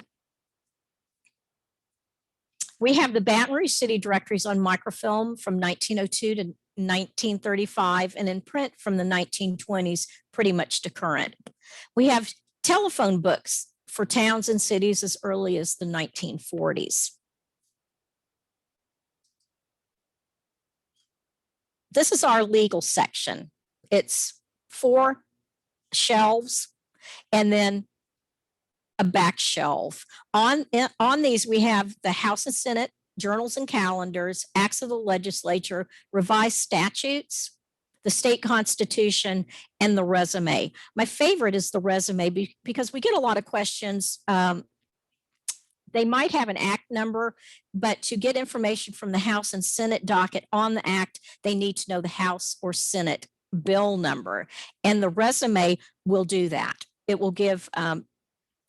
We have the Baton Rouge city directories on microfilm from 1902 to 1935 and in print from the 1920s pretty much to current. We have telephone books for towns and cities as early as the 1940s. This is our legal section. It's 4 shelves and then a back shelf. On these, we have the House and Senate journals and calendars, acts of the legislature, revised statutes, the state constitution, and the resume. My favorite is the resume because we get a lot of questions. They might have an act number, but to get information from the House and Senate docket on the act, they need to know the House or Senate bill number. And the resume will do that. It will give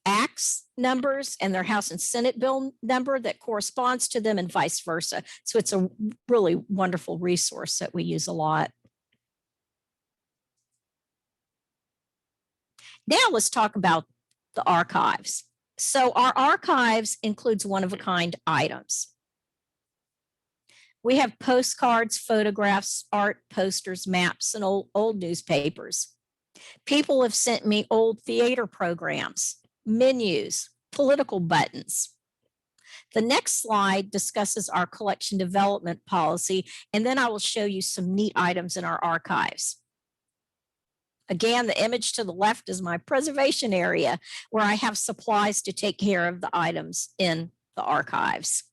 acts numbers and their House and Senate bill number that corresponds to them and vice versa. So it's a really wonderful resource that we use a lot. Now let's talk about the archives. So our archives includes one-of-a-kind items. We have postcards, photographs, art, posters, maps, and old newspapers. People have sent me old theater programs, menus, political buttons. The next slide discusses our collection development policy, and then I will show you some neat items in our archives. Again, the image to the left is my preservation area where I have supplies to take care of the items in the archives.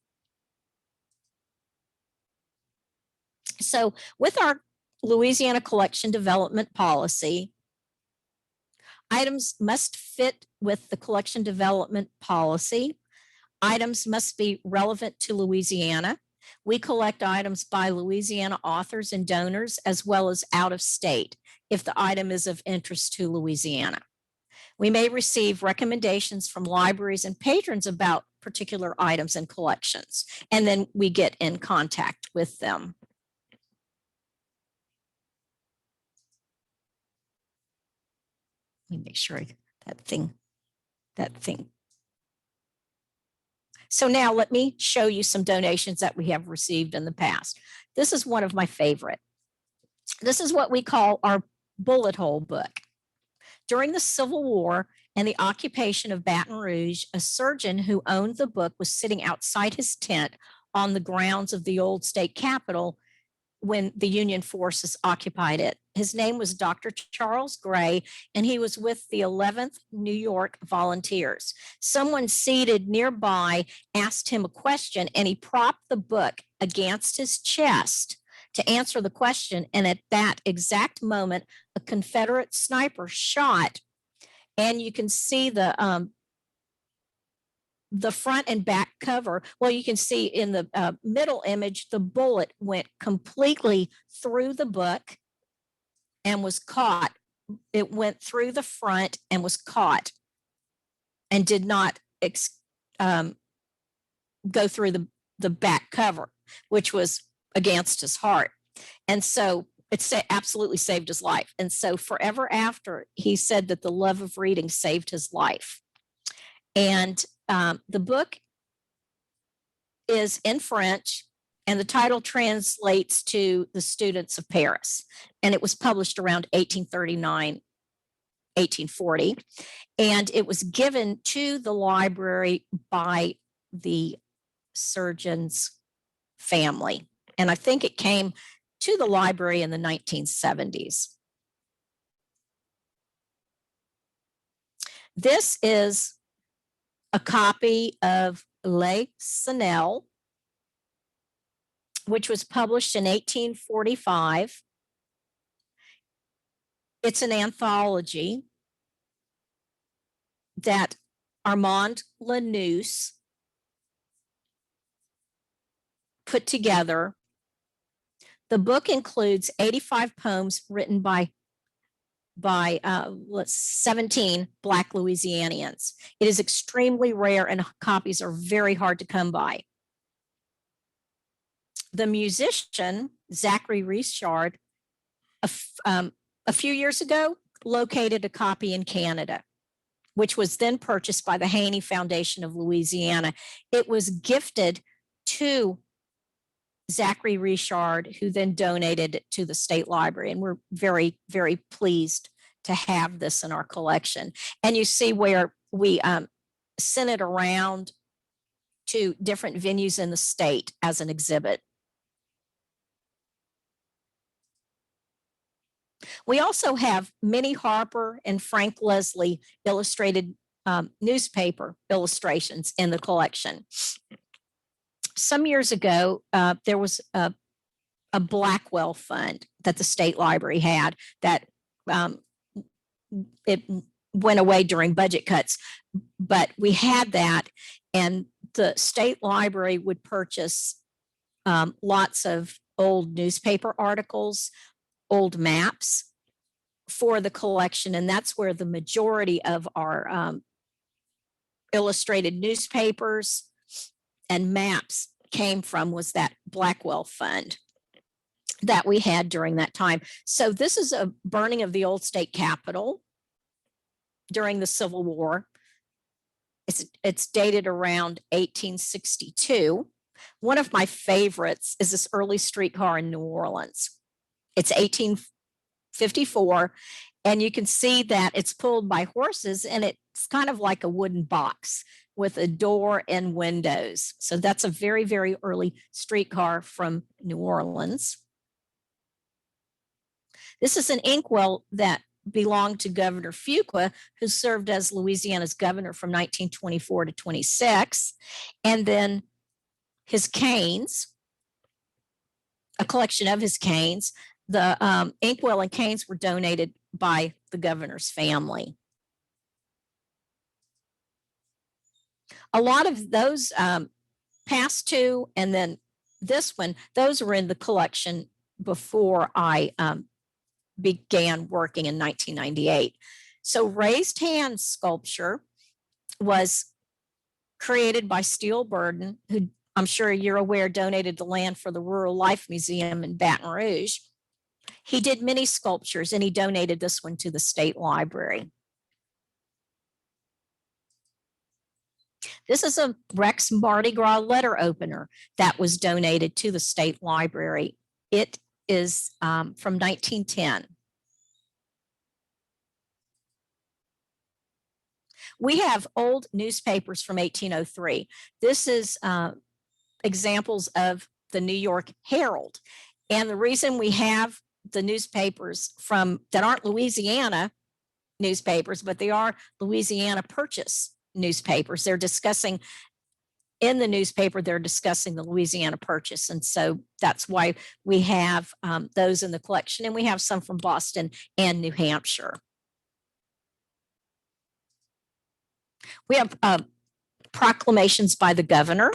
So with our Louisiana collection development policy, Items must fit with the collection development policy. Items must be relevant to Louisiana. We collect items by Louisiana authors and donors, as well as out of state, if the item is of interest to Louisiana. We may receive recommendations from libraries and patrons about particular items and collections, and then we get in contact with them. Let me make sure that thing. So now let me show you some donations that we have received in the past. This is one of my favorite. This is what we call our bullet hole book. During the Civil War and the occupation of Baton Rouge, a surgeon who owned the book was sitting outside his tent on the grounds of the old state capitol when the Union forces occupied it. His name was Dr. Charles Gray, and he was with the 11th New York Volunteers. Someone seated nearby asked him a question, and he propped the book against his chest to answer the question. And at that exact moment, a Confederate sniper shot, and you can see the front and back cover. Well, you can see in the middle image, the bullet went completely through the book and was caught. It went through the front and was caught and did not go through the back cover, which was against his heart. And so it absolutely saved his life. And so forever after, he said that the love of reading saved his life. And the book is in French, and the title translates to The Students of Paris. And it was published around 1839, 1840. And it was given to the library by the surgeon's family. And I think it came to the library in the 1970s. This is a copy of Les Sennel, which was published in 1845. It's an anthology that Armand Lanouse put together. The book includes 85 poems written by 17 Black Louisianians. It is extremely rare, and copies are very hard to come by. The musician, Zachary Richard, a few years ago, located a copy in Canada, which was then purchased by the Haney Foundation of Louisiana. It was gifted to Zachary Richard, who then donated it to the state library. And we're very, very pleased to have this in our collection. And you see where we sent it around to different venues in the state as an exhibit. We also have Minnie Harper and Frank Leslie illustrated newspaper illustrations in the collection. Some years ago, there was a Blackwell fund that the state library had that it went away during budget cuts, but we had that, and the state library would purchase lots of old newspaper articles, old maps for the collection, and that's where the majority of our illustrated newspapers and maps came from, was that Blackwell fund that we had during that time. So this is a burning of the old state capitol during the Civil War. It's dated around 1862. One of my favorites is this early streetcar in New Orleans. It's 1854, and you can see that it's pulled by horses, and it's kind of like a wooden box with a door and windows. So that's a very, very early streetcar from New Orleans. This is an inkwell that belonged to Governor Fuqua, who served as Louisiana's governor from 1924 to 26. And then his canes, a collection of his canes. The inkwell and canes were donated by the governor's family. A lot of those past two and then this one, those were in the collection before I began working in 1998. So raised hand sculpture was created by Steele Burden, who I'm sure you're aware donated the land for the Rural Life Museum in Baton Rouge. He did many sculptures and he donated this one to the state library. This is a Rex Mardi Gras letter opener that was donated to the state library. It is from 1910. We have old newspapers from 1803. This is examples of the New York Herald. And the reason we have the newspapers that aren't Louisiana newspapers, but they are Louisiana Purchase newspapers. They're discussing in the newspaper, they're discussing the Louisiana Purchase. And so that's why we have those in the collection. And we have some from Boston and New Hampshire. We have proclamations by the governor.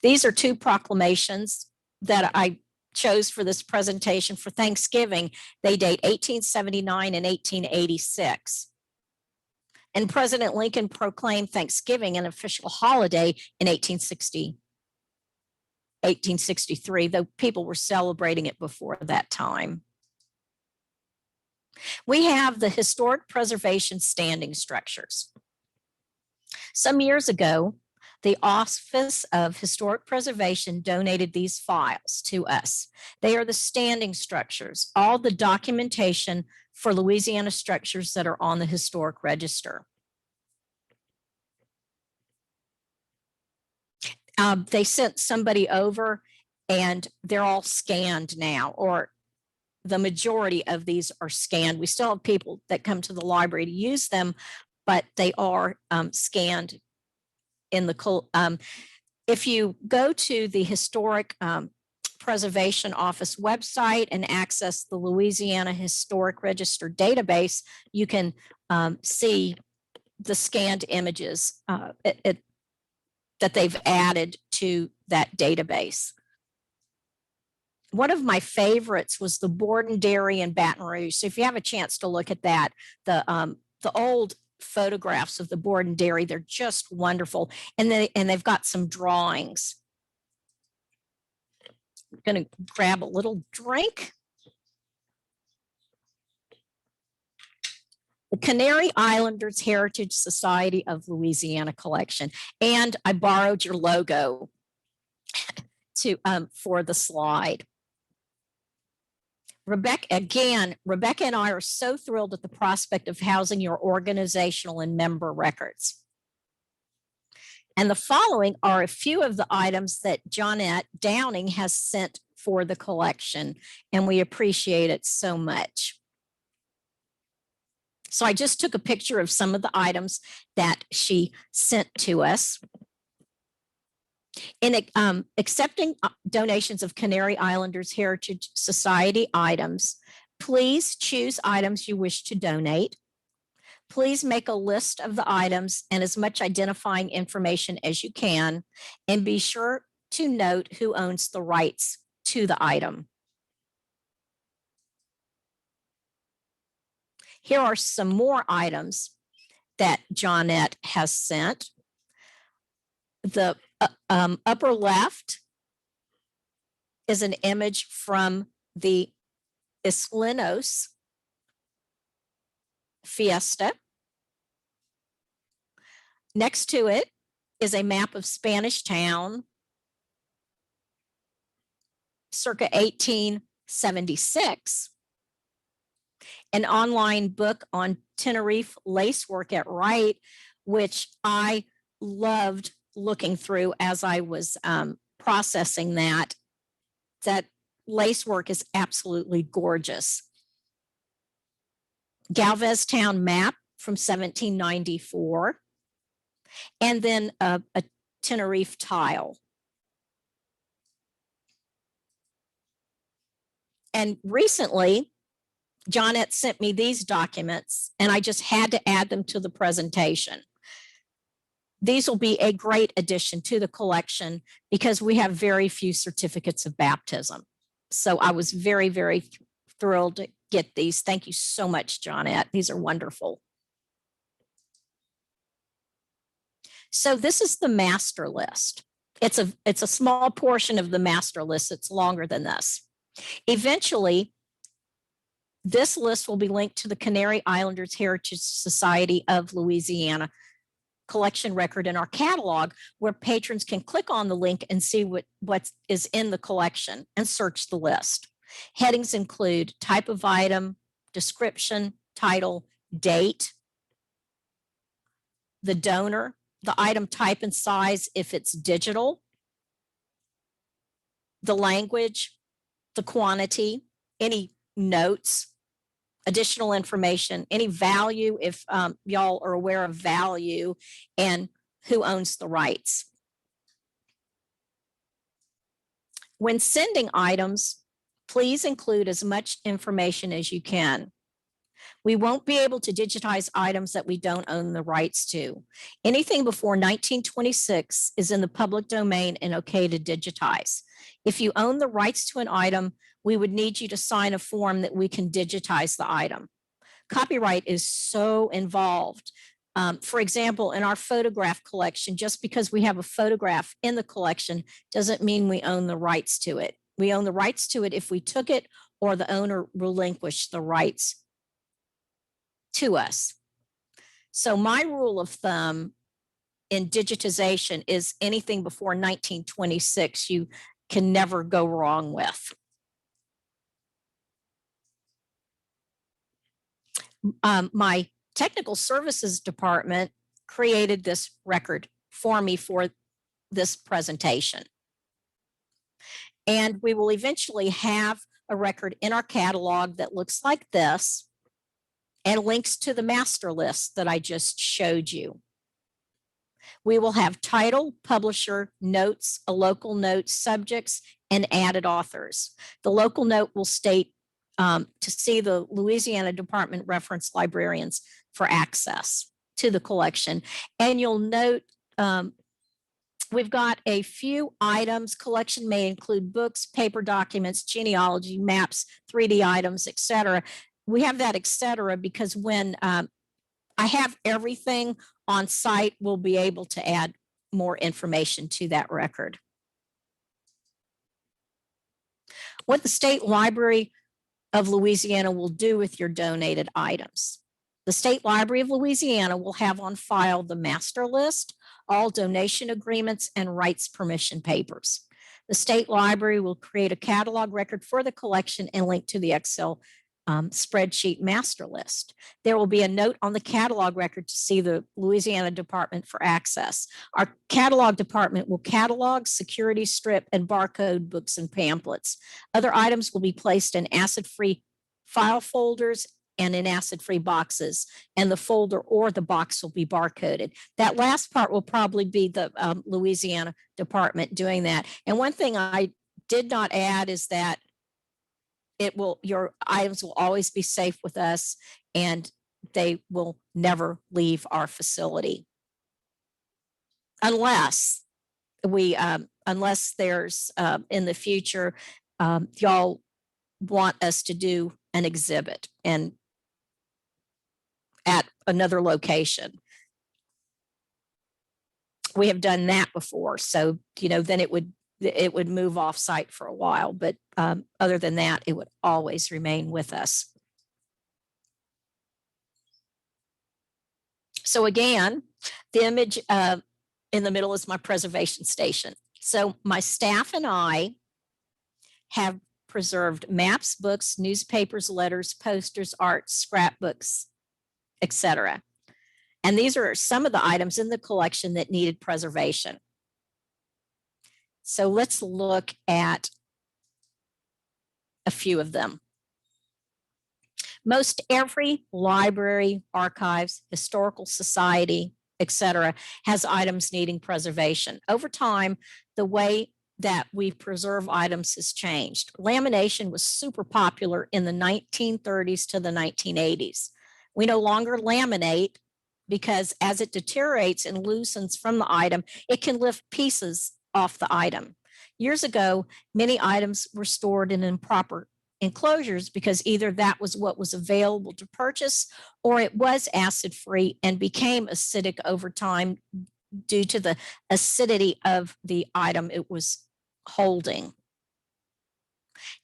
These are two proclamations that I chose for this presentation for Thanksgiving. They date 1879 and 1886. And President Lincoln proclaimed Thanksgiving an official holiday in 1863, though people were celebrating it before that time. We have the historic preservation standing structures. Some years ago, the Office of Historic Preservation donated these files to us. They are the standing structures, all the documentation for Louisiana structures that are on the historic register. They sent somebody over and they're all scanned now, or the majority of these are scanned. We still have people that come to the library to use them, but they are scanned in the, if you go to the Historic Preservation Office website and access the Louisiana Historic Register database, you can see the scanned images that they've added to that database. One of my favorites was the Borden Dairy in Baton Rouge. So if you have a chance to look at that, the old photographs of the Borden Dairy, they're just wonderful. And they've got some drawings. I'm going to grab a little drink. The Canary Islanders Heritage Society of Louisiana collection. And I borrowed your logo for the slide. Rebecca and I are so thrilled at the prospect of housing your organizational and member records. And the following are a few of the items that Johnette Downing has sent for the collection, and we appreciate it so much. So I just took a picture of some of the items that she sent to us. In accepting donations of Canary Islanders Heritage Society items, please choose items you wish to donate. Please make a list of the items and as much identifying information as you can, and be sure to note who owns the rights to the item. Here are some more items that Johnette has sent. The upper left is an image from the Islinos Fiesta. Next to it is a map of Spanish Town circa 1876. An online book on Tenerife lacework at Wright, which I loved looking through as I was processing that. That lacework is absolutely gorgeous. Galvez Town map from 1794, and then a Tenerife tile. And recently, Johnette sent me these documents, and I just had to add them to the presentation. these will be a great addition to the collection because we have very few certificates of baptism. So I was very, very thrilled to get these. Thank you so much, Johnette. These are wonderful. So this is the master list. It's a small portion of the master list. It's longer than this. Eventually, this list will be linked to the Canary Islanders Heritage Society of Louisiana collection record in our catalog, where patrons can click on the link and see what is in the collection and search the list. Headings include type of item, description, title, date, the donor, the item type and size if it's digital, the language, the quantity, any notes, additional information, any value if y'all are aware of value, and who owns the rights. When sending items, please include as much information as you can. We won't be able to digitize items that we don't own the rights to. Anything before 1926 is in the public domain and okay to digitize. If you own the rights to an item, we would need you to sign a form that we can digitize the item. Copyright is so involved. For example, in our photograph collection, just because we have a photograph in the collection doesn't mean we own the rights to it. We own the rights to it if we took it or the owner relinquished the rights to us. So my rule of thumb in digitization is anything before 1926, you can never go wrong with. My technical services department created this record for me for this presentation. And we will eventually have a record in our catalog that looks like this and links to the master list that I just showed you. We will have title, publisher, notes, a local note, subjects, and added authors. The local note will state to see the Louisiana Department Reference Librarians for access to the collection. And you'll note we've got a few items. Collection may include books, paper documents, genealogy, maps, 3D items, etc. We have that etc. because when I have everything on site, we'll be able to add more information to that record. What the State Library of Louisiana will do with your donated items. The State Library of Louisiana will have on file the master list, all donation agreements, and rights permission papers. The State Library will create a catalog record for the collection and link to the Excel spreadsheet master list. There will be a note on the catalog record to see the Louisiana Department for access. Our catalog department will catalog, security strip, and barcode books and pamphlets. Other items will be placed in acid-free file folders and in acid-free boxes, and the folder or the box will be barcoded. That last part will probably be the Louisiana Department doing that. And one thing I did not add is that your items will always be safe with us and they will never leave our facility. Unless there's in the future, y'all want us to do an exhibit and at another location. We have done that before. So, then it would move off site for a while, but other than that, it would always remain with us. So again, the image in the middle is my preservation station. So my staff and I have preserved maps, books, newspapers, letters, posters, art, scrapbooks, etc. And these are some of the items in the collection that needed preservation. So let's look at a few of them. Most every library, archives, historical society, etc., has items needing preservation. Over time, the way that we preserve items has changed. Lamination was super popular in the 1930s to the 1980s. We no longer laminate because as it deteriorates and loosens from the item, it can lift pieces off the item. Years ago, many items were stored in improper enclosures because either that was what was available to purchase or it was acid-free and became acidic over time due to the acidity of the item it was holding.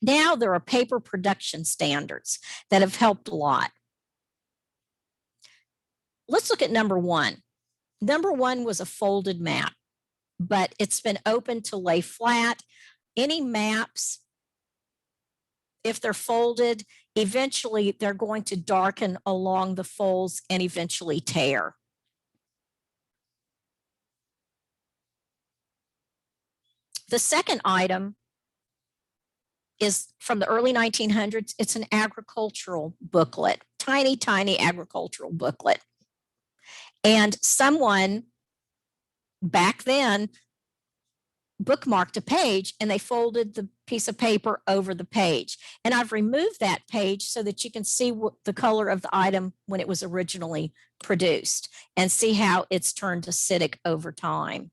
Now there are paper production standards that have helped a lot. Let's look at number one. Number one was a folded map, but it's been open to lay flat. Any maps, if they're folded, eventually they're going to darken along the folds and eventually tear. The second item is from the early 1900s. It's an agricultural booklet, tiny, tiny agricultural booklet. And someone back then bookmarked a page and they folded the piece of paper over the page. And I've removed that page so that you can see what the color of the item when it was originally produced and see how it's turned acidic over time.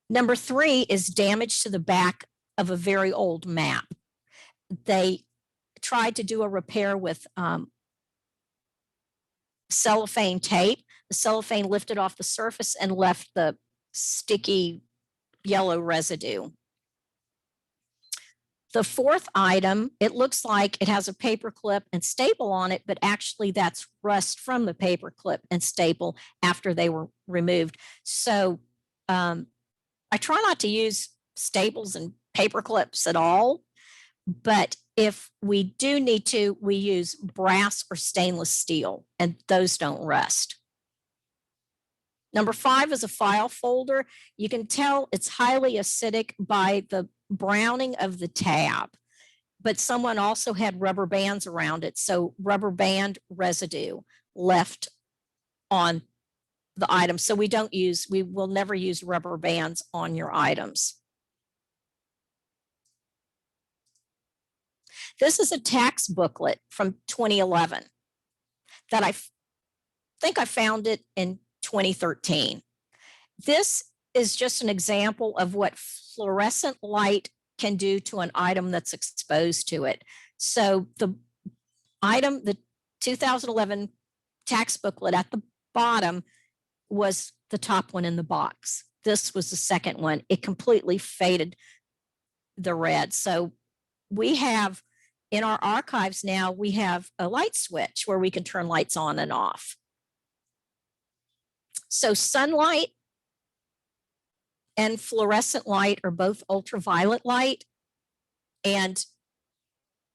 Number three is damage to the back of a very old map. They tried to do a repair with cellophane tape. The cellophane lifted off the surface and left the sticky yellow residue. The fourth item, it looks like it has a paper clip and staple on it, but actually that's rust from the paper clip and staple after they were removed. So I try not to use staples and paper clips at all, but if we do need to, we use brass or stainless steel, and those don't rust. Number five is a file folder. You can tell it's highly acidic by the browning of the tab, but someone also had rubber bands around it. So rubber band residue left on the item. So we will never use rubber bands on your items. This is a tax booklet from 2011 that I think I found it in 2013. This is just an example of what fluorescent light can do to an item that's exposed to it. So the item, the 2011 tax booklet at the bottom was the top one in the box. This was the second one. It completely faded the red. So we have in our archives now, we have a light switch where we can turn lights on and off. So sunlight and fluorescent light are both ultraviolet light, and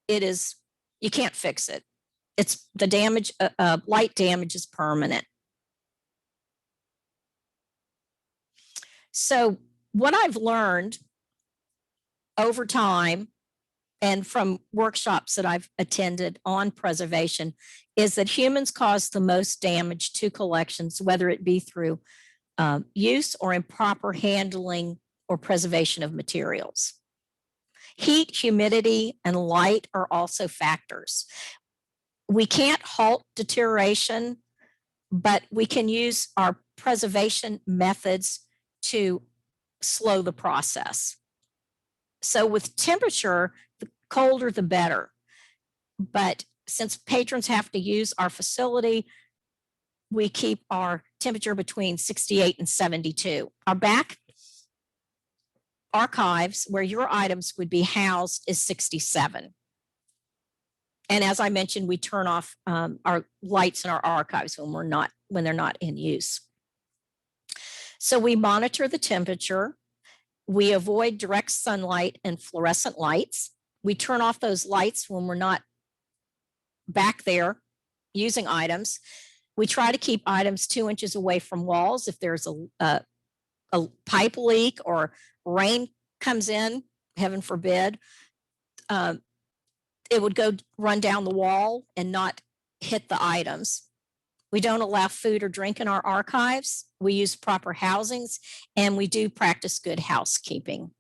you can't fix it. It's the damage, light damage is permanent. So what I've learned over time and from workshops that I've attended on preservation is that humans cause the most damage to collections, whether it be through use or improper handling or preservation of materials. Heat, humidity, and light are also factors. We can't halt deterioration, but we can use our preservation methods to slow the process. So with temperature, the colder the better. But since patrons have to use our facility, we keep our temperature between 68 and 72. Our back archives, where your items would be housed, is 67. And as I mentioned, we turn off our lights in our archives when they're not in use. So we monitor the temperature. We avoid direct sunlight and fluorescent lights. We turn off those lights when we're not back there using items. We try to keep items 2 inches away from walls. If there's a pipe leak or rain comes in, heaven forbid, it would run down the wall and not hit the items. We don't allow food or drink in our archives. We use proper housings, and we do practice good housekeeping.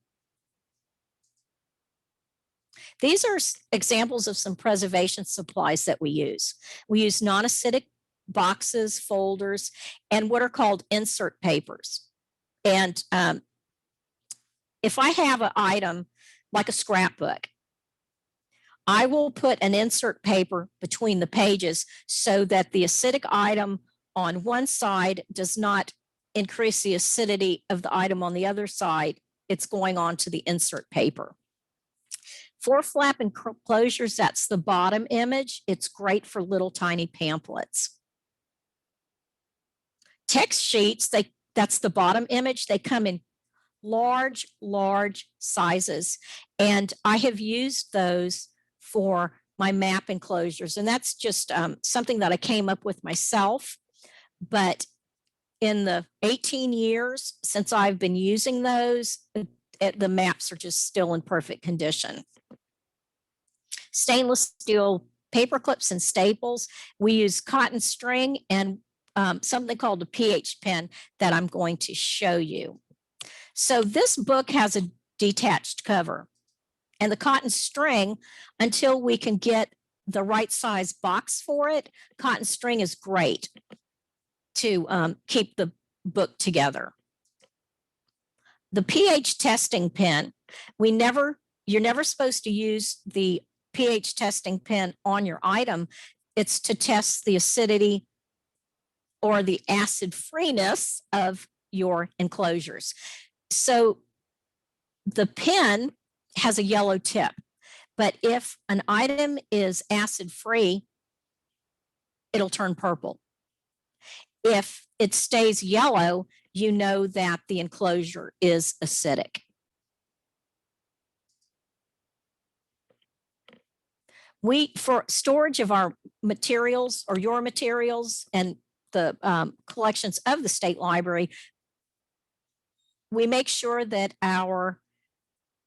These are examples of some preservation supplies that we use. We use non-acidic boxes, folders, and what are called insert papers. And if I have an item like a scrapbook, I will put an insert paper between the pages so that the acidic item on one side does not increase the acidity of the item on the other side. It's going on to the insert paper. Floor flap enclosures, that's the bottom image. It's great for little tiny pamphlets. Text sheets, that's the bottom image. They come in large sizes. And I have used those for my map enclosures. And that's just something that I came up with myself. But in the 18 years since I've been using those, the maps are just still in perfect condition. Stainless steel paper clips and staples. We use cotton string and something called a pH pen that I'm going to show you. So this book has a detached cover, and the cotton string, until we can get the right size box for it, cotton string is great to keep the book together. The pH testing pen, you're never supposed to use the pH testing pen on your item. It's to test the acidity or the acid freeness of your enclosures. So the pen has a yellow tip, but if an item is acid free, it'll turn purple. If it stays yellow, you know that the enclosure is acidic. For storage of our materials or your materials and the collections of the State Library, we make sure that our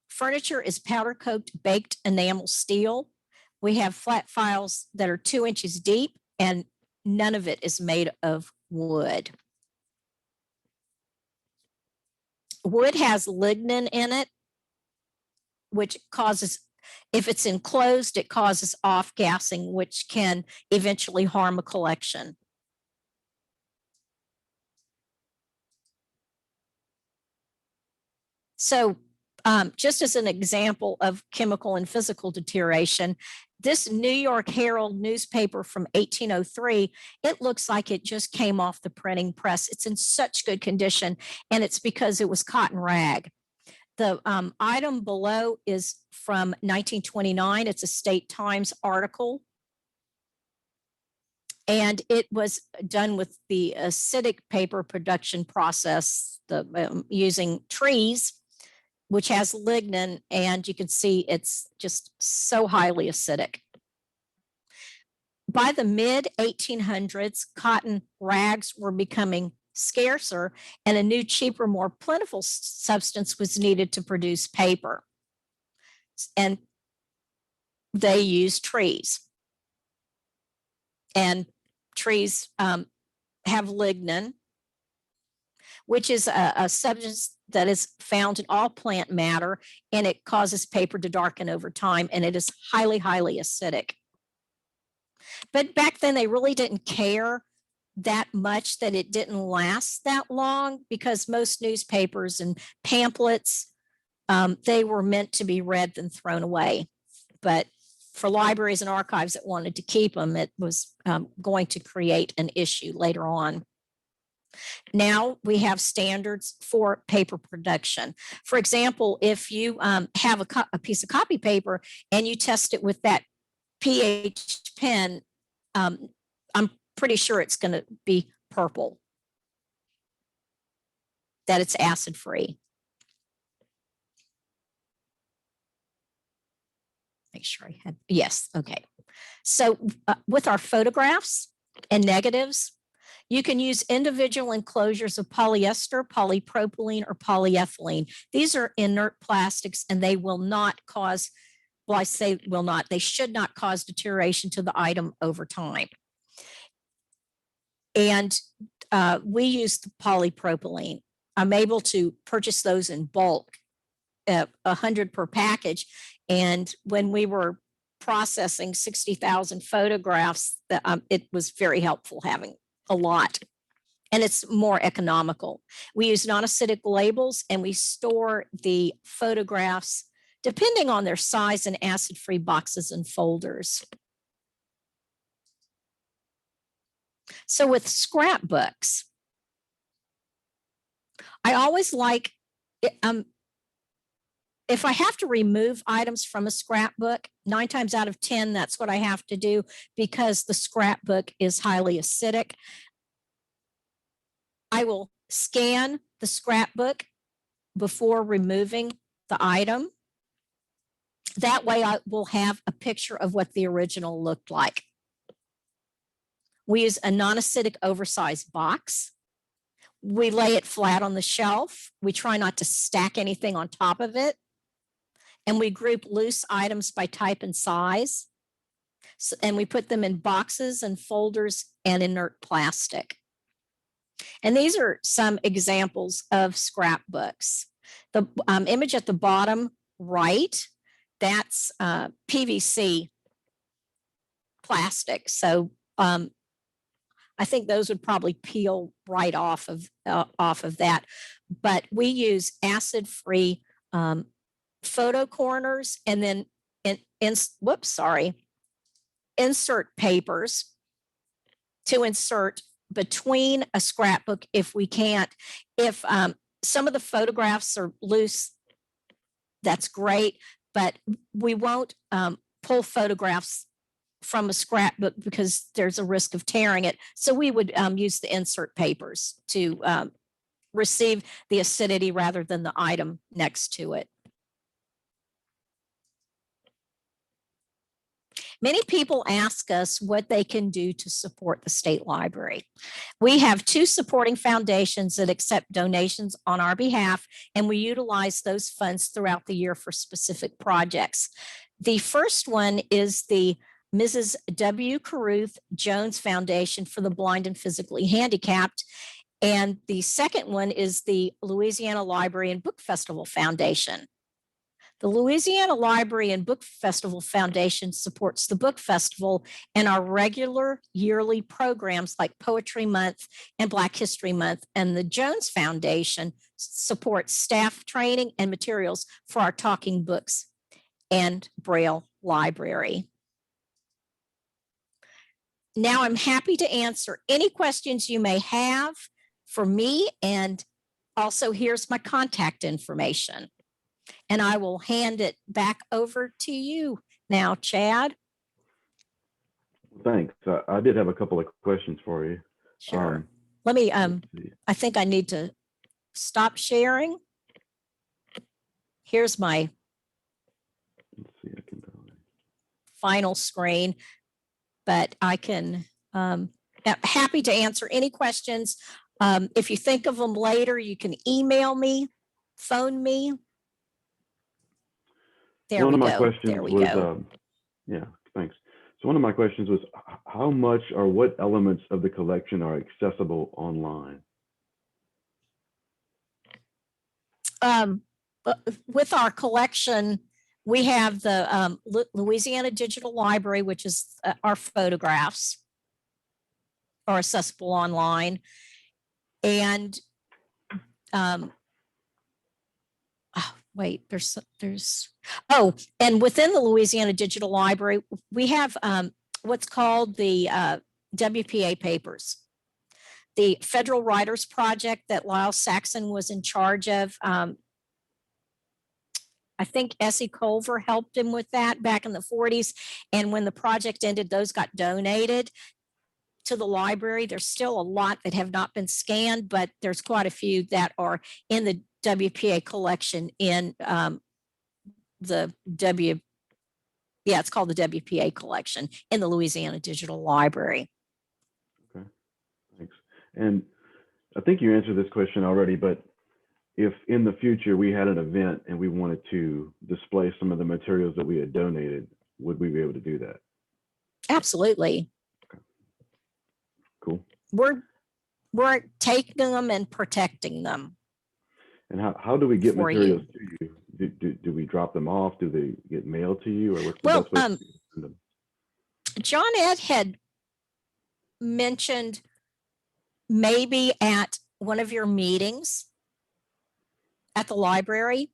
furniture is powder coated baked enamel steel. We have flat files that are 2 inches deep, and none of it is made of wood. Wood has lignin in it, which causes, if it's enclosed, it causes off-gassing, which can eventually harm a collection. So just as an example of chemical and physical deterioration, this New York Herald newspaper from 1803, it looks like it just came off the printing press. It's in such good condition, and it's because it was cotton rag. The item below is from 1929. It's a State Times article. And it was done with the acidic paper production process, using trees, which has lignin, and you can see it's just so highly acidic. By the mid 1800s, cotton rags were becoming scarcer, and a new, cheaper, more plentiful substance was needed to produce paper. And they used trees. And trees have lignin, which is a substance that is found in all plant matter, and it causes paper to darken over time, and it is highly acidic. But back then, they really didn't care that much that it didn't last that long, because most newspapers and pamphlets, they were meant to be read and thrown away. But for libraries and archives that wanted to keep them, it was going to create an issue later on. Now we have standards for paper production. For example, if you have a piece of copy paper and you test it with that pH pen, I'm pretty sure it's going to be purple, that it's acid free. Make sure I had, yes, okay. So with our photographs and negatives, you can use individual enclosures of polyester, polypropylene, or polyethylene. These are inert plastics, and they will not cause, well, I say will not, they should not cause deterioration to the item over time. And we use the polypropylene. I'm able to purchase those in bulk 100 per package. And when we were processing 60,000 photographs, it was very helpful having a lot. And it's more economical. We use non-acidic labels, and we store the photographs depending on their size in acid-free boxes and folders. So with scrapbooks, I always like, if I have to remove items from a scrapbook, 9 times out of 10, that's what I have to do, because the scrapbook is highly acidic. I will scan the scrapbook before removing the item. That way I will have a picture of what the original looked like. We use a non-acidic oversized box. We lay it flat on the shelf. We try not to stack anything on top of it. And we group loose items by type and size. And we put them in boxes and folders and inert plastic. And these are some examples of scrapbooks. The image at the bottom right, that's PVC plastic. So I think those would probably peel right off of that. But we use acid-free photo corners, and then insert papers to insert between a scrapbook if we can't. If some of the photographs are loose, that's great, but we won't pull photographs from a scrapbook because there's a risk of tearing it. So we would use the insert papers to receive the acidity rather than the item next to it. Many people ask us what they can do to support the state library. We have 2 supporting foundations that accept donations on our behalf, and we utilize those funds throughout the year for specific projects. The first one is the Mrs. W. Caruth Jones Foundation for the Blind and Physically Handicapped. And the second one is the Louisiana Library and Book Festival Foundation. The Louisiana Library and Book Festival Foundation supports the book festival and our regular yearly programs like Poetry Month and Black History Month. And the Jones Foundation supports staff training and materials for our talking books and Braille library. Now I'm happy to answer any questions you may have for me, and also here's my contact information. And I will hand it back over to you now, Chad. Thanks. I did have a couple of questions for you. Sure. Let me, Let's see. I think I need to stop sharing. Here's my Let's see, I can tell you. final screen, but I can, happy to answer any questions. If you think of them later, you can email me, phone me. There One we of my go. questions There we was, go. yeah, thanks. So one of my questions was, how much or what elements of the collection are accessible online? With our collection, we have the Louisiana Digital Library, which is our photographs are accessible online. And wait, and within the Louisiana Digital Library, we have what's called the WPA papers. The Federal Writers Project that Lyle Saxon was in charge of. I think Essie Culver helped him with that back in the 40s. And when the project ended, those got donated to the library. There's still a lot that have not been scanned, but there's quite a few that are in the WPA collection in it's called the WPA collection in the Louisiana Digital Library. Okay, thanks. And I think you answered this question already, but if in the future we had an event and we wanted to display some of the materials that we had donated, would we be able to do that? Absolutely. Okay. Cool. We're taking them and protecting them. And how do we get For materials you. to you? do we drop them off? Do they get mailed to you, or what's the Well, best way to send them? John Ed had mentioned maybe at one of your meetings at the library,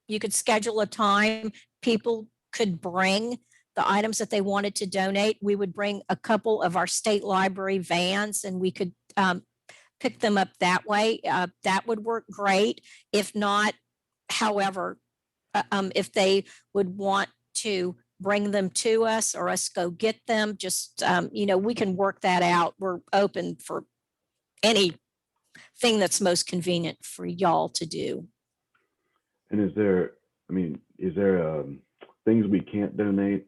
you could schedule a time, people could bring the items that they wanted to donate. We would bring a couple of our state library vans and we could pick them up that way. That would work great. If not, however, if they would want to bring them to us or us go get them, just, we can work that out. We're open for anything that's most convenient for y'all to do. And is there things we can't donate?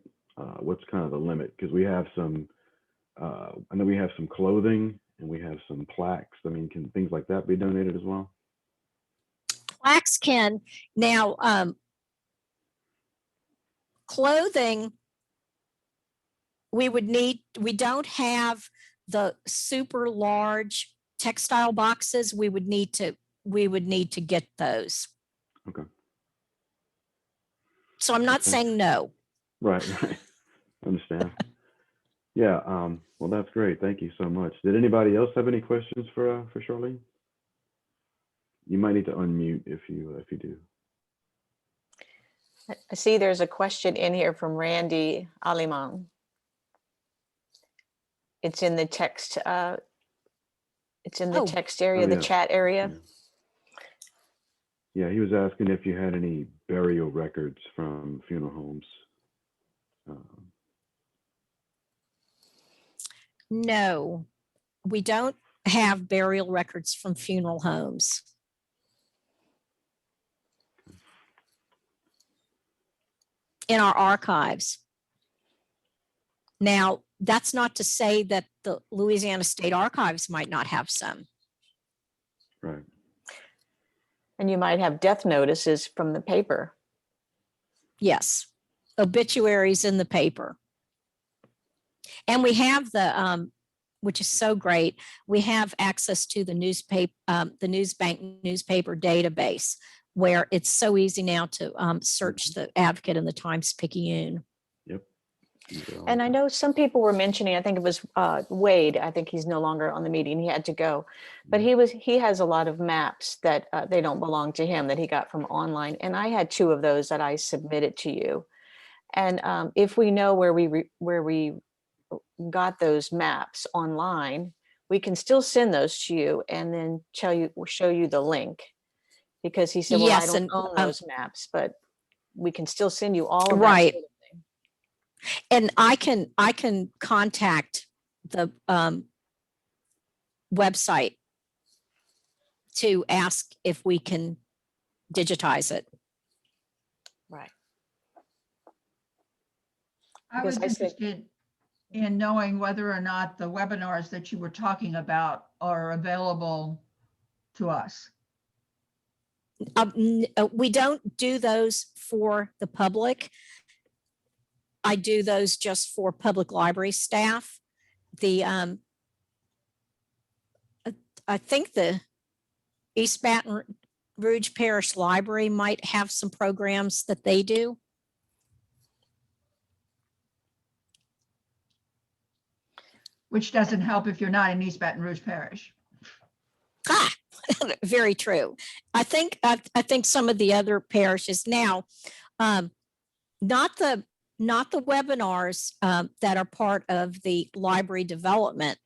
What's kind of the limit? Because we have some, I know we have some clothing and we have some plaques. I mean, can things like that be donated as well? Plaques can. Now, clothing, we don't have the super large textile boxes. We would need to get those. Okay. So I'm not Okay. saying no. Right. Understand. Yeah. Well, that's great. Thank you so much. Did anybody else have any questions for Charlene? You might need to unmute if you do. I see there's a question in here from Randy Aliman. It's in the text. It's in the Oh. text area, Oh, the yeah. chat area. Yeah, he was asking if you had any burial records from funeral homes. No, we don't have burial records from funeral homes. In our archives. Now, that's not to say that the Louisiana State Archives might not have some. Right. And you might have death notices from the paper. Yes, obituaries in the paper. And we have the, which is so great, we have access to the newspaper, the Newsbank newspaper database, where it's so easy now to search the Advocate and the Times-Picayune. Yep. And I know some people were mentioning, I think it was Wade, I think he's no longer on the meeting, he had to go, but he has a lot of maps that they don't belong to him that he got from online. And I had 2 of those that I submitted to you. And if we know where we got those maps online, we can still send those to you and then show you the link. Because he said, well, Yes, I don't and, own those maps, but we can still send you all of that. right. Sort of thing. And I can contact the website to ask if we can digitize it. Right. I was Because I said- interested in knowing whether or not the webinars that you were talking about are available to us. We don't do those for the public. I do those just for public library staff. I think the East Baton Rouge Parish Library might have some programs that they do. Which doesn't help if you're not in East Baton Rouge Parish. Ah, very true. I think some of the other parishes now, not the webinars that are part of the library development,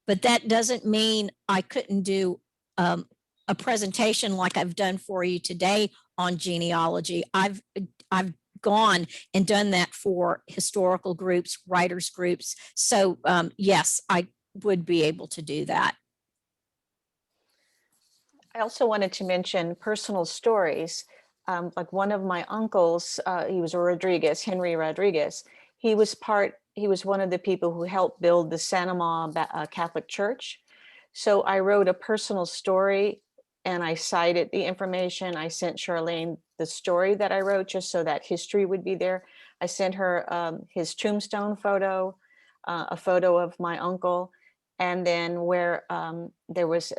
but that doesn't mean I couldn't do a presentation like I've done for you today on genealogy. I've gone and done that for historical groups, writers groups. So yes, I would be able to do that. I also wanted to mention personal stories. Like one of my uncles, he was a Rodriguez, Henry Rodriguez. He was one of the people who helped build the Santa Ma Catholic Church. So I wrote a personal story and I cited the information. I sent Charlene the story that I wrote just so that history would be there. I sent her his tombstone photo, a photo of my uncle, and then where there was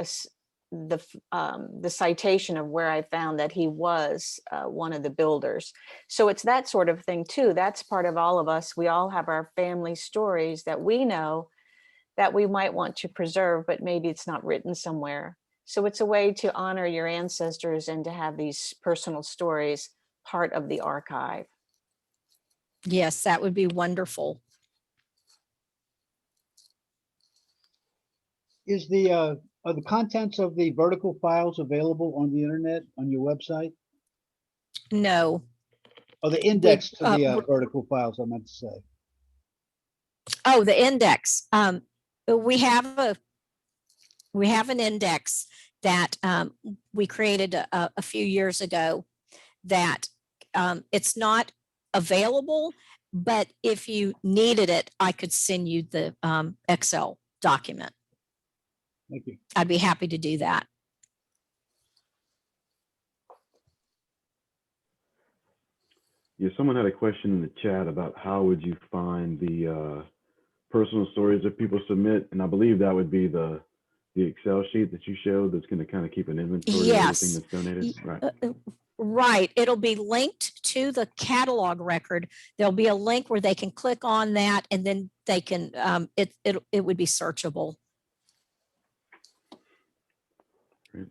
the citation of where I found that he was one of the builders. So it's that sort of thing too. That's part of all of us. We all have our family stories that we know that we might want to preserve, but maybe it's not written somewhere. So it's a way to honor your ancestors and to have these personal stories part of the archive. Yes, that would be wonderful. Is are the contents of the vertical files available on the internet, on your website? No. Or the index to the we're- vertical files, I meant to say. Oh, the index. We have an index that we created a few years ago that it's not available, but if you needed it, I could send you the Excel document. Thank you. I'd be happy to do that. Yeah, someone had a question in the chat about how would you find the personal stories that people submit, and I believe that would be the Excel sheet that you showed that's going to kind of keep an inventory of everything Yes. that's donated. Right. Right. It'll be linked to the catalog record. There'll be a link where they can click on that, and then they can it would be searchable. Great.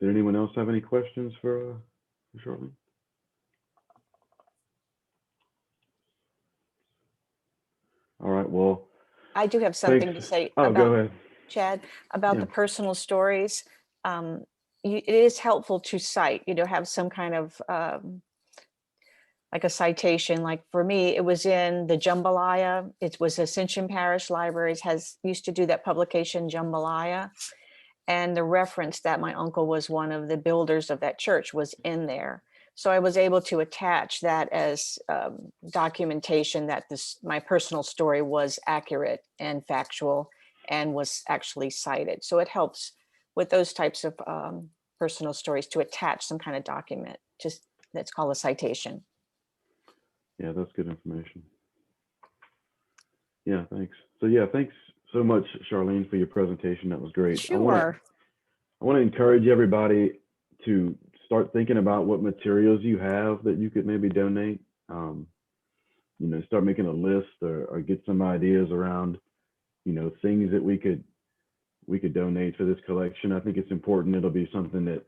Did anyone else have any questions for Charlene? All right. Well, I do have something to thanks. say Oh, about, go ahead. Chad, about Yeah. the personal stories. It is helpful to cite, have some kind of like a citation. Like for me, it was in the Jambalaya. It was Ascension Parish Libraries used to do that publication Jambalaya. And the reference that my uncle was one of the builders of that church was in there. So I was able to attach that as documentation that my personal story was accurate and factual and was actually cited. So it helps with those types of personal stories to attach some kind of document, just that's called a citation. Yeah, that's good information. Yeah, thanks. So yeah, thanks so much, Charlene, for your presentation. That was great. Sure. I want to encourage everybody to start thinking about what materials you have that you could maybe donate. Start making a list or get some ideas around, things that we could donate for this collection. I think it's important. It'll be something that,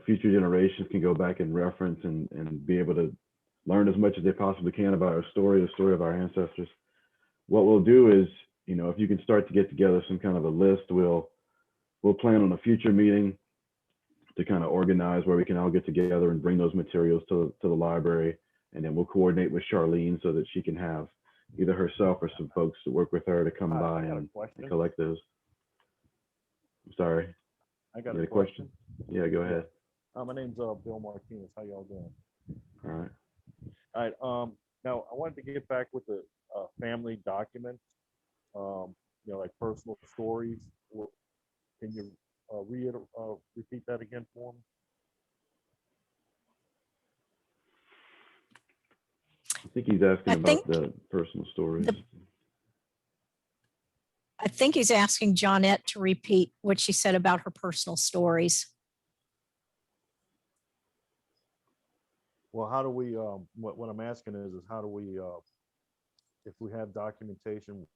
future generations can go back and reference and be able to learn as much as they possibly can about our story, the story of our ancestors. What we'll do is, if you can start to get together some kind of a list, we'll plan on a future meeting to kind of organize where we can all get together and bring those materials to the library. And then we'll coordinate with Charlene so that she can have either herself or some folks to work with her to come by and collect those. I'm sorry. I got You a got question. Yeah, go ahead. My name's Bill Martinez. How y'all doing? All right. All right. Now I wanted to get back with the family documents. Like personal stories. Can you repeat that again for me? I think he's asking about the personal stories. I think he's asking Johnette to repeat what she said about her personal stories. Well, how do we, what I'm asking is how do we, if we have documentation,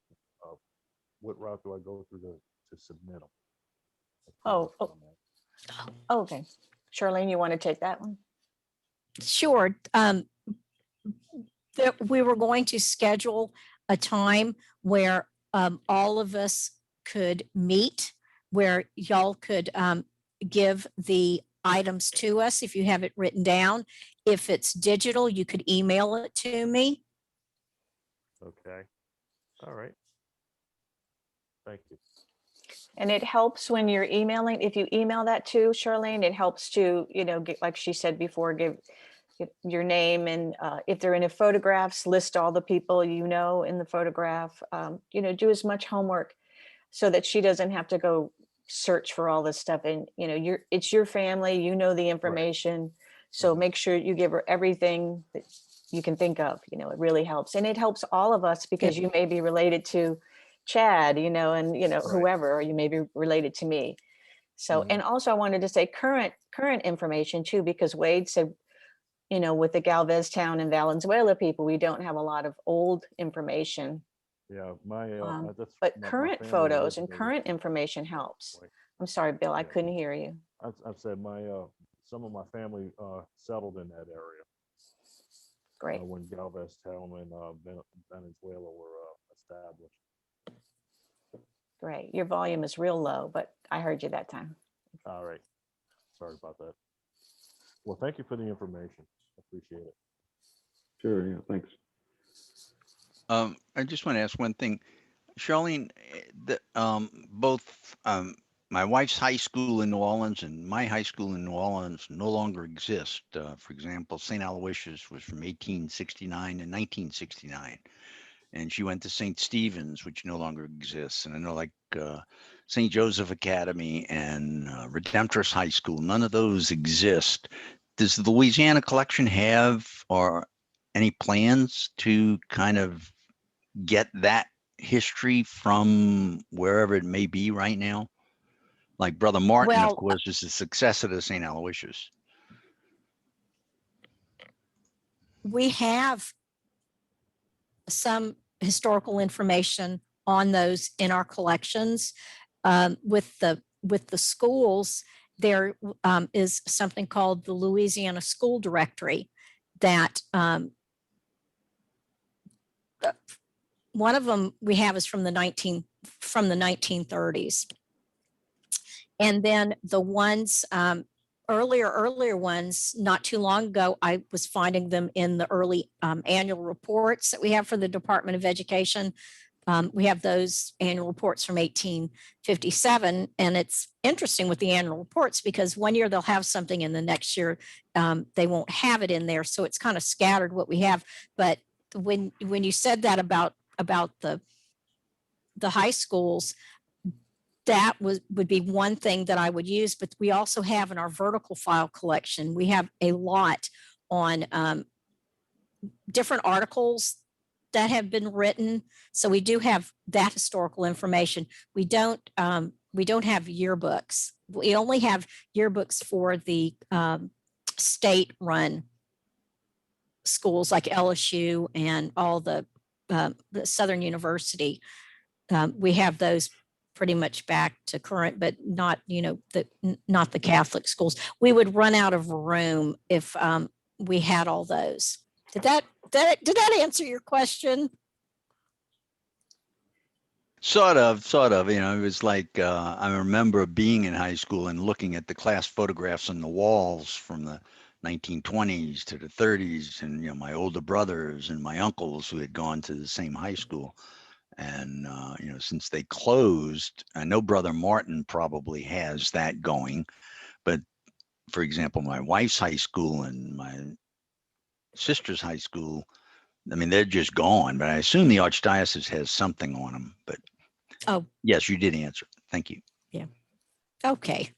what route do I go through to submit them? Okay. Charlene, you want to take that one? Sure. We were going to schedule a time where all of us could meet, where y'all could give the items to us if you have it written down. If it's digital, you could email it to me. Okay. All right. Thank you. And it helps when you're emailing, if you email that to Charlene, it helps to, get, like she said before, give your name, and if they're in a photographs, list all the people in the photograph, do as much homework so that she doesn't have to go search for all this stuff. And, it's your family, the information. So make sure you give her everything that you can think of, it really helps. And it helps all of us because you may be related to, Chad, you know, and, you know, Right. whoever, or you may be related to me. So, Mhm. and also I wanted to say current information too, because Wade said, you know, with the Galvez Town and Valenzuela people, we don't have a lot of old information. Yeah, my, that's. But my current family photos and originated current from information helps. Point. I'm sorry, Bill, I Yeah. couldn't hear you. I've said my, some of my family, settled in that area. Great. When Galvez Town and, Venezuela were, established. Great. Your volume is real low, but I heard you that time. All right. Sorry about that. Well, thank you for the information. Appreciate it. Sure, yeah, thanks. I just want to ask one thing, Charlene. Both my wife's high school in New Orleans and my high school in New Orleans no longer exist. For example, St. Aloysius was from 1869 and 1969, and she went to St. Stephen's, which no longer exists. And I know, like St. Joseph Academy and Redemptorist High School, none of those exist. Does the Louisiana collection have or any plans to kind of get that history from wherever it may be right now? Like Brother Martin, of Well, course, is the successor to St. Aloysius. we have some historical information on those in our collections. With the schools, there is something called the Louisiana School Directory that one of them we have is from the 1930s. And then the ones earlier ones, not too long ago, I was finding them in the early annual reports that we have for the Department of Education. We have those annual reports from 1857, and it's interesting with the annual reports because one year they'll have something and the next year they won't have it in there. So it's kind of scattered what we have. But when you said that about the high schools, that would be one thing that I would use. But we also have in our vertical file collection, we have a lot on different articles that have been written. So we do have that historical information. We don't have yearbooks. We only have yearbooks for the state-run schools like LSU and all the Southern University. We have those pretty much back to current, but not, not the Catholic schools. We would run out of room if we had all those. Did that answer your question? Sort of. It was like I remember being in high school and looking at the class photographs on the walls from the 1920s to the 30s, and my older brothers and my uncles who had gone to the same high school. And since they closed, I know Brother Martin probably has that going, but for example, my wife's high school and my sister's high school, I mean, they're just gone. But I assume the Archdiocese has something on them. But oh, yes, you did answer. Thank you. Yeah. Okay.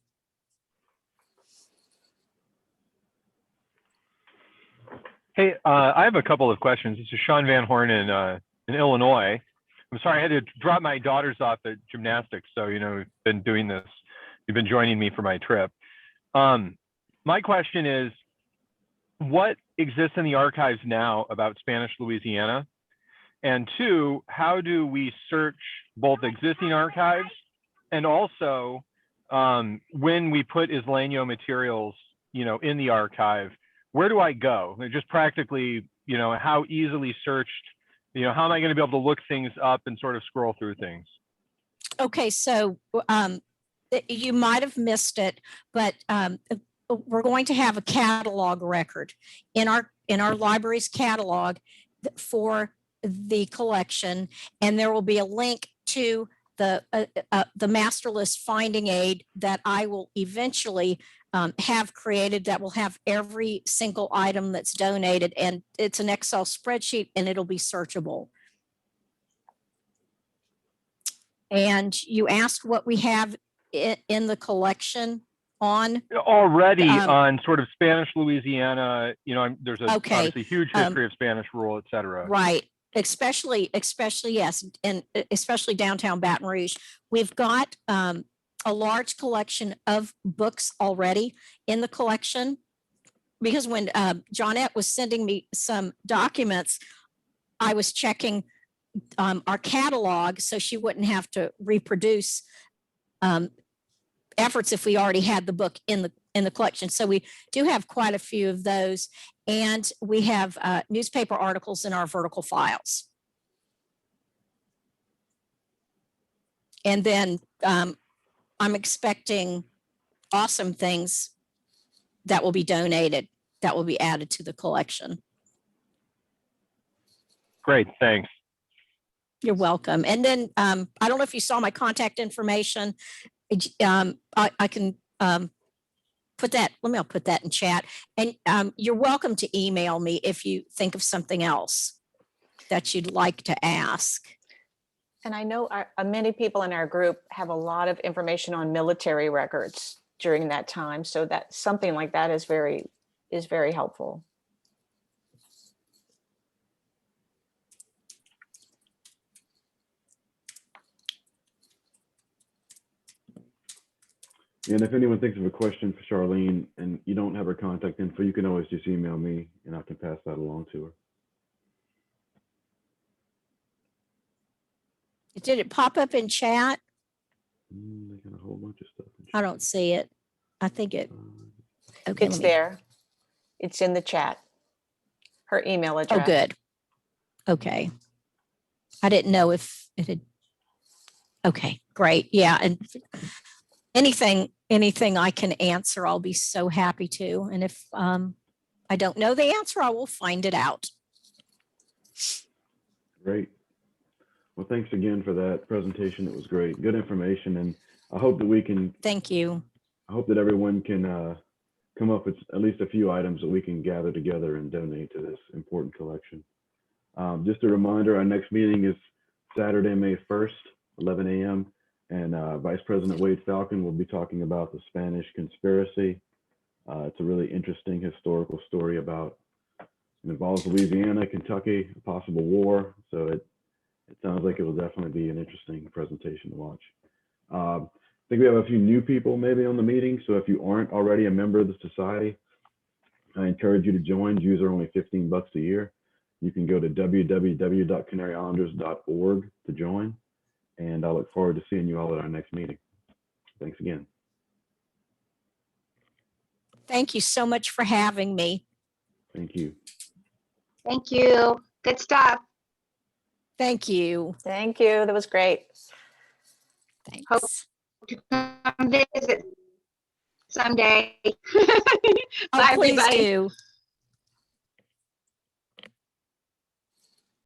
Hey, I have a couple of questions. This is Sean Van Horn in Illinois. I'm sorry, I had to drop my daughters off at gymnastics. So, we've been doing this. You've been joining me for my trip. My question is, what exists in the archives now about Spanish Louisiana? And two, how do we search both existing archives and also when we put Isleño materials, in the archive, where do I go? Just practically, how easily searched, how am I going to be able to look things up and sort of scroll through things? Okay, so you might have missed it, but we're going to have a catalog record in our library's catalog for the collection, and there will be a link to the master list finding aid that I will eventually have created that will have every single item that's donated, and it's an Excel spreadsheet and it'll be searchable. And you asked what we have in the collection on already on sort of Spanish Louisiana. There's okay. obviously huge history of Spanish rule, et cetera. Right. especially yes, and especially downtown Baton Rouge. We've got a large collection of books already in the collection, because when Johnette was sending me some documents, I was checking our catalog so she wouldn't have to reproduce efforts if we already had the book in the collection. So we do have quite a few of those, and we have newspaper articles in our vertical files. And then I'm expecting awesome things that will be donated, that will be added to the collection. Great, thanks. You're welcome. And then I don't know if you saw my contact information. I can put that, I'll put that in chat. And you're welcome to email me if you think of something else that you'd like to ask. And I know many people in our group have a lot of information on military records during that time. So that something like that is very helpful. And if anyone thinks of a question for Charlene and you don't have her contact info, you can always just email me and I can pass that along to her. Did it pop up in chat? They got a whole bunch of stuff. I don't see it. I think it, okay. It's there. It's in the chat. Her email address. Oh, good. Okay. I didn't know if it had. Okay, great. Yeah. And anything I can answer, I'll be so happy to. And if I don't know the answer, I will find it out. Great. Well, thanks again for that presentation. It was great. Good information. And I hope that we can. Thank you. I hope that everyone can come up with at least a few items that we can gather together and donate to this important collection. Just a reminder, our next meeting is Saturday, May 1st, 11 a.m. And Vice President Wade Falcon will be talking about the Spanish conspiracy. It's a really interesting historical story about, it involves Louisiana, Kentucky, a possible war. So it sounds like it will definitely be an interesting presentation to watch. I think we have a few new people maybe on the meeting. So if you aren't already a member of the society, I encourage you to join. Dues are only $15 a year. You can go to www.canaryislanders.org to join. And I look forward to seeing you all at our next meeting. Thanks again. Thank you so much for having me. Thank you. Thank you. Good stuff. Thank you. Thank you. That was great. Thanks. Hope to come visit someday. Oh, Bye, please everybody. do.